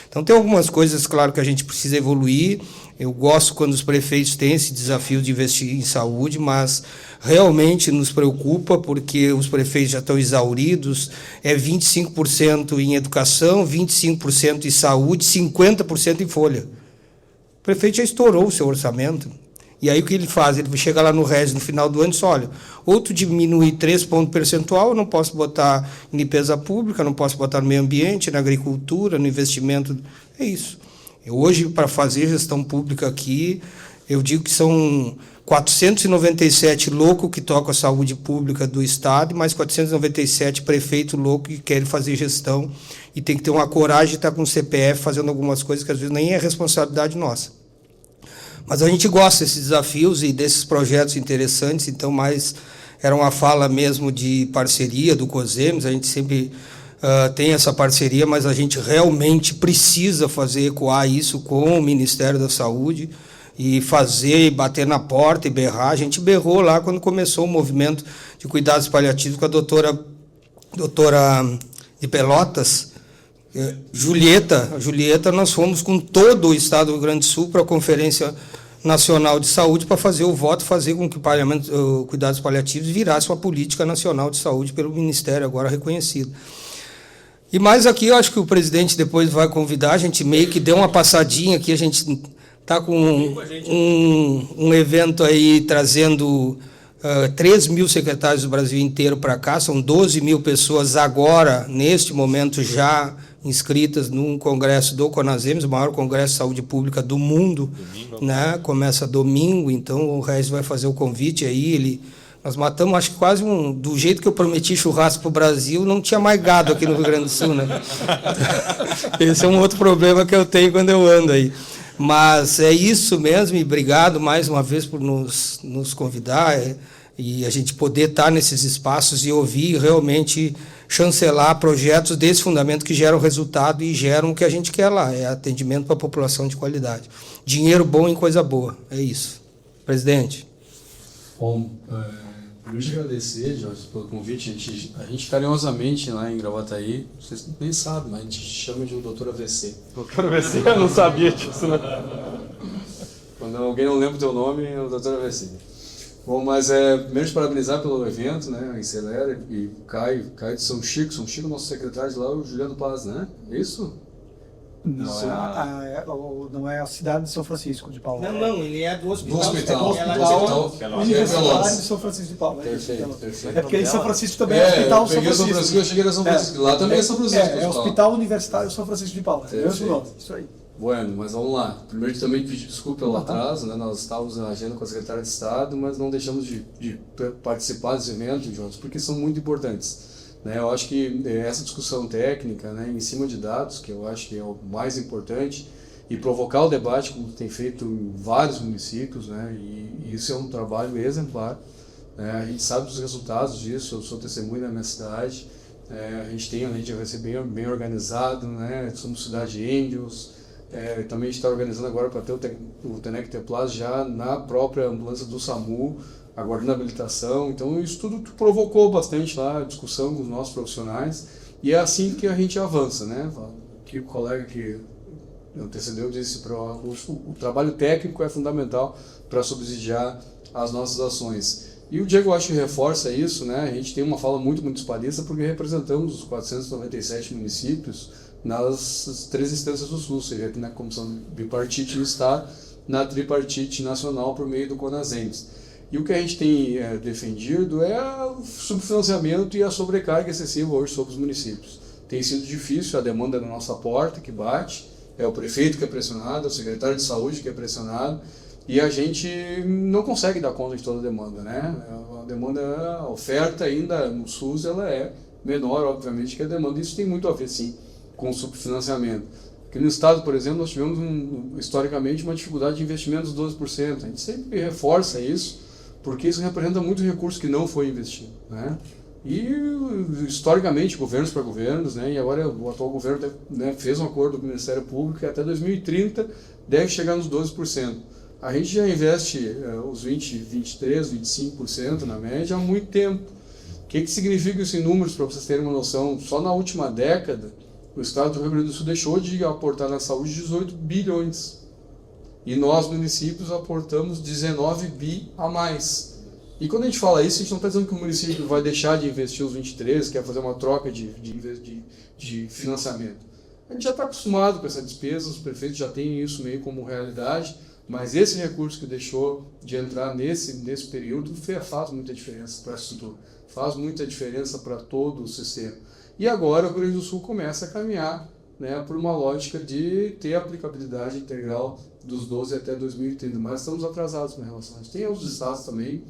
Então, tem algumas coisas, claro, que a gente precisa evoluir. Eu gosto quando os prefeitos têm esse desafio de investir em saúde, mas realmente nos preocupa, porque os prefeitos já estão exauridos, 25% em educação, 25% em saúde, 50% em folha. O prefeito já estourou o seu orçamento. E aí o que ele faz? Ele chega lá no RES no final do ano e diz, olha, ou tu diminui 3 pontos percentual, eu não posso botar em limpeza pública, não posso botar no meio ambiente, na agricultura, no investimento. É isso. Hoje, para fazer gestão pública aqui, eu digo que são 497 loucos que tocam a saúde pública do Estado, mais 497 prefeitos loucos que querem fazer gestão, e tem que ter uma coragem de estar com o CPF fazendo algumas coisas que às vezes nem é responsabilidade nossa. Mas a gente gosta desses desafios e desses projetos interessantes, então mais era uma fala mesmo de parceria do COSEMES, a gente sempre tem essa parceria, mas a gente realmente precisa fazer ecoar isso com o Ministério da Saúde e fazer, bater na porta e berrar. A gente berrou lá quando começou o movimento de cuidados paliativos com a doutora de Pelotas, Julieta, nós fomos com todo o Estado do Rio Grande do Sul para a Conferência Nacional de Saúde para fazer o voto, fazer com que o cuidados paliativos virasse uma política nacional de saúde pelo Ministério, agora reconhecido. E mais aqui, eu acho que o presidente depois vai convidar, a gente meio que deu uma passadinha aqui, a gente está com um evento aí trazendo 3 mil secretários do Brasil inteiro para cá, são 12 mil pessoas agora, neste momento, já inscritas num congresso do CONASEMES, o maior congresso de saúde pública do mundo, né? Começa domingo, então o Reis vai fazer o convite aí, nós matamos, acho que quase do jeito que eu prometi churrasco para o Brasil, não tinha mais gado aqui no Rio Grande do Sul, né? Esse é um outro problema que eu tenho quando eu ando aí. Mas é isso mesmo, e obrigado mais uma vez por nos convidar, e a gente poder estar nesses espaços e ouvir realmente chancelar projetos desse fundamento que geram resultado e geram o que a gente quer lá, é atendimento para a população de qualidade. Dinheiro bom em coisa boa, é isso. Presidente. Bom, primeiro te agradecer, Jorge, pelo convite. A gente carinhosamente lá em Gravataí, vocês nem sabem, mas a gente chama de um doutor AVC. Doutor AVC? Eu não sabia disso, né? Quando alguém não lembra o teu nome, é o doutor AVC. Bom, mas primeiro te parabenizar pelo evento, né, a Incelera, e o Caio de São Chico, nosso secretário de lá, o Juliano Paz, né? É isso? Não é a cidade de São Francisco de Paula. Não, ele é do hospital. Do hospital Universitário de São Francisco de Paula. Perfeito. É porque em São Francisco também é Hospital São Francisco. São Francisco, eu cheguei a São Francisco. Lá também é São Francisco. É Hospital Universitário São Francisco de Paula. É o mesmo nome, isso aí. Bueno, mas vamos lá. Primeiro também pedir desculpa pelo atraso, né? Nós estávamos na agenda com a secretária de Estado, mas não deixamos de participar dos eventos juntos, porque são muito importantes. Né? Eu acho que essa discussão técnica, né, em cima de dados, que eu acho que é o mais importante, e provocar o debate, como tem feito em vários municípios, né? E isso é um trabalho exemplar. Né? A gente sabe dos resultados disso, eu sou testemunha da minha cidade, a gente vai ser bem organizado, né? Somos cidade Angels. Também a gente está organizando agora para ter o Tenec Teplas já na própria ambulância do SAMU, aguardando a habilitação. Então isso tudo provocou bastante lá a discussão com os nossos profissionais, e é assim que a gente avança, né? Que o colega que antecedeu disse, o trabalho técnico é fundamental para subsidiar as nossas ações. E o Diego, acho que reforça isso, né? A gente tem uma fala muito espalhista, porque representamos os 497 municípios nas 3 instâncias do SUS, seja aqui na Comissão Bipartite no Estado, na Tripartite Nacional por meio do CONASEMES. E o que a gente tem defendido é o subfinanciamento e a sobrecarga excessiva hoje sobre os municípios. Tem sido difícil, a demanda na nossa porta que bate, é o prefeito que é pressionado, é o secretário de saúde que é pressionado, e a gente não consegue dar conta de toda a demanda, né? A oferta ainda no SUS ela é menor, obviamente, que a demanda. Isso tem muito a ver, sim, com subfinanciamento. Aqui no estado, por exemplo, nós tivemos historicamente uma dificuldade de investimentos de 12%. A gente sempre reforça isso, porque isso representa muito recurso que não foi investido, né? E, historicamente, governos para governos, né? E agora o atual governo, né, fez um acordo com o Ministério Público que até 2030 deve chegar nos 12%. A gente já investe os 23%, 25% na média há muito tempo. O que significa isso em números, para vocês terem uma noção? Só na última década, o estado do Rio Grande do Sul deixou de aportar na saúde 18 bilhões. E nós, municípios, aportamos 19 bi a mais. E quando a gente fala isso, a gente não está dizendo que o município vai deixar de investir os 23, quer fazer uma troca de financiamento. A gente já está acostumado com essa despesa, os prefeitos já têm isso meio como realidade, mas esse recurso que deixou de entrar nesse período faz muita diferença para a estrutura, faz muita diferença para todo o sistema. E agora o Rio Grande do Sul começa a caminhar, né, por uma lógica de ter aplicabilidade integral dos 12 até 2030, mas estamos atrasados com relação a isso. Tem outros estados também,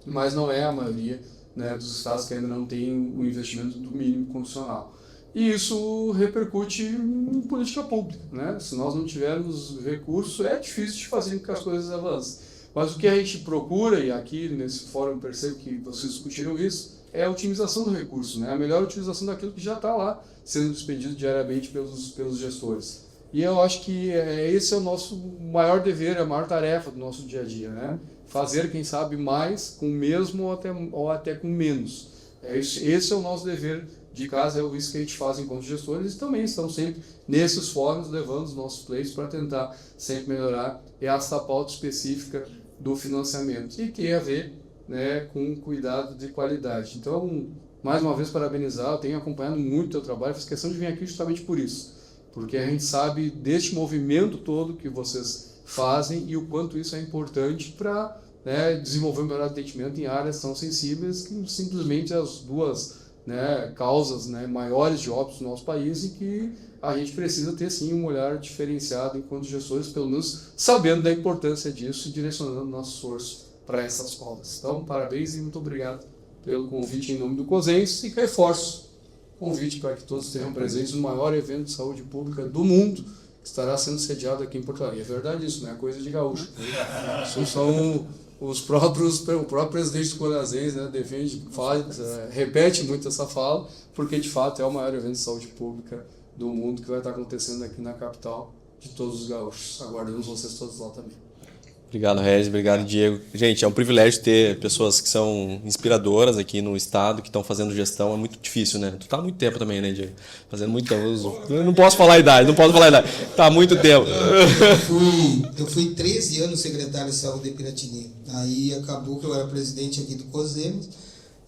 mas não é a maioria, né, dos estados que ainda não tem o investimento do mínimo condicional. E isso repercute em política pública, né? Se nós não tivermos recursos, é difícil de fazer com que as coisas avancem. Mas o que a gente procura, e aqui nesse fórum eu percebo que vocês discutiram isso, é a otimização do recurso, né? A melhor utilização daquilo que já está lá, sendo despendido diariamente pelos gestores. E eu acho que esse é o nosso maior dever, a maior tarefa do nosso dia a dia, né? Fazer, quem sabe, mais com o mesmo ou até com menos. Esse é o nosso dever de casa, é isso que a gente faz enquanto gestores, e também estamos sempre nesses fóruns levando os nossos pleitos para tentar sempre melhorar essa pauta específica do financiamento, e que tem a ver, né, com cuidado de qualidade. Então, mais uma vez, parabenizar, eu tenho acompanhado muito o teu trabalho, fiz questão de vir aqui justamente por isso, porque a gente sabe deste movimento todo que vocês fazem e o quanto isso é importante para, né, desenvolver um melhor atendimento em áreas tão sensíveis que simplesmente as duas, né, causas, né, maiores de óbitos no nosso país, e que a gente precisa ter sim um olhar diferenciado enquanto gestores, pelo menos sabendo da importância disso e direcionando nosso esforço para essas causas. Então, parabéns e muito obrigado pelo convite em nome do COSENS, e reforço o convite para que todos estejam presentes no maior evento de saúde pública do mundo, que estará sendo sediado aqui em Porto Alegre. É verdade isso, não é coisa de gaúcho. Isso são o próprio presidente do CONASENS, né, repete muito essa fala, porque de fato é o maior evento de saúde pública do mundo que vai estar acontecendo aqui na capital de todos os gaúchos. Aguardamos vocês todos lá também. Obrigado, Regis. Obrigado, Diego. Gente, é um privilégio ter pessoas que são inspiradoras aqui no estado, que estão fazendo gestão. É muito difícil, né? Tu tá há muito tempo também, né, Diego? Fazendo muito tempo. Eu não posso falar a idade, Tá há muito tempo. Eu fui 13 anos secretário de saúde de Piratini. Aí acabou que eu era presidente aqui do COSENS,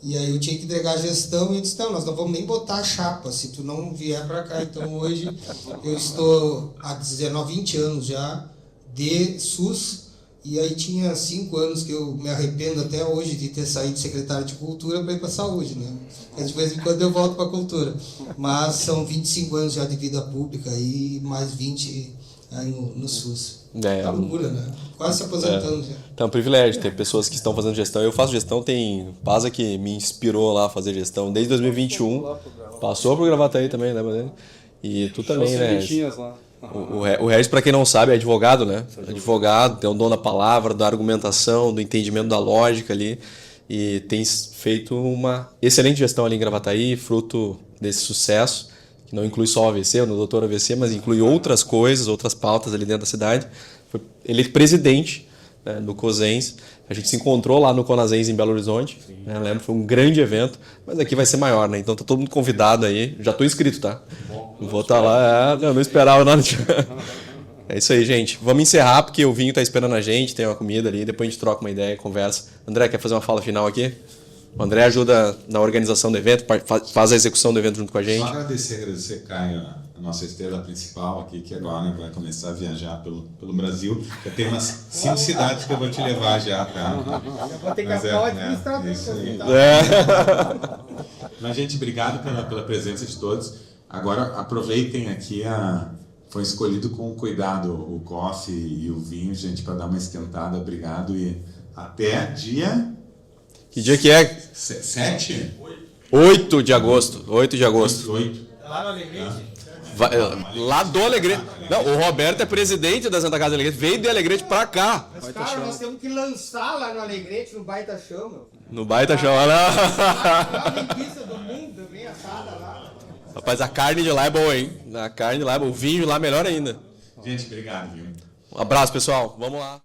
e aí eu tinha que entregar a gestão, e eu disse, não, nós não vamos nem botar a chapa se tu não vier para cá. Então hoje eu estou há 20 anos já de SUS. E aí tinha 5 anos que eu me arrependo até hoje de ter saído de secretário de cultura para ir para a saúde, né? Porque de vez em quando eu volto para a cultura. Mas são 25 anos já de vida pública e mais 20 aí no SUS. Tá loucura, né? Quase se aposentando já. Então é um privilégio ter pessoas que estão fazendo gestão. Eu faço gestão, tem Paza que me inspirou lá a fazer gestão desde 2021. Passou pro Gravataí também, lembra dele? E tu também, né? O Regis, para quem não sabe, é advogado, né? Advogado, tem o dom da palavra, da argumentação, do entendimento da lógica ali, e tem feito uma excelente gestão ali em Gravataí, fruto desse sucesso, que não inclui só o AVC, o doutor AVC, mas inclui outras coisas, outras pautas ali dentro da cidade. Foi eleito presidente, né, do COSENS. A gente se encontrou lá no CONASENS em Belo Horizonte, né? Lembro, foi um grande evento, mas aqui vai ser maior, né? Então tá todo mundo convidado aí. Já estou inscrito, tá? Vou estar lá, não esperava nada. É isso aí, gente. Vamos encerrar, porque o vinho está esperando a gente, tem uma comida ali, depois a gente troca uma ideia, conversa. André, quer fazer uma fala final aqui? O André ajuda na organização do evento, faz a execução do evento junto com a gente. Só agradecer, Caio, a nossa estrela principal aqui, que agora vai começar a viajar pelo Brasil. Já tem umas 5 cidades que eu vou te levar já. Tá? Vou ter que acabar administrado isso aí. Mas, gente, obrigado pela presença de todos. Agora, aproveitem aqui, foi escolhido com cuidado o coffee e o vinho, gente, para dar uma esquentada. Obrigado e até dia... Que dia que é? 7? 8 de agosto. 8 de agosto. 8. Lá no Alegrete. Lá do Alegrete. Não, o Roberto é presidente da Santa Casa de Alegrete, veio de Alegrete pra cá. Mas, cara, nós temos que lançar lá no Alegrete, no Baita Chão, meu. No Baita Chão, olha lá. A linguiça do mundo, bem assada lá. Rapaz, a carne de lá é boa, hein? A carne de lá é boa. O vinho lá melhor ainda. Gente, obrigado, viu? Um abraço, pessoal. Vamos lá.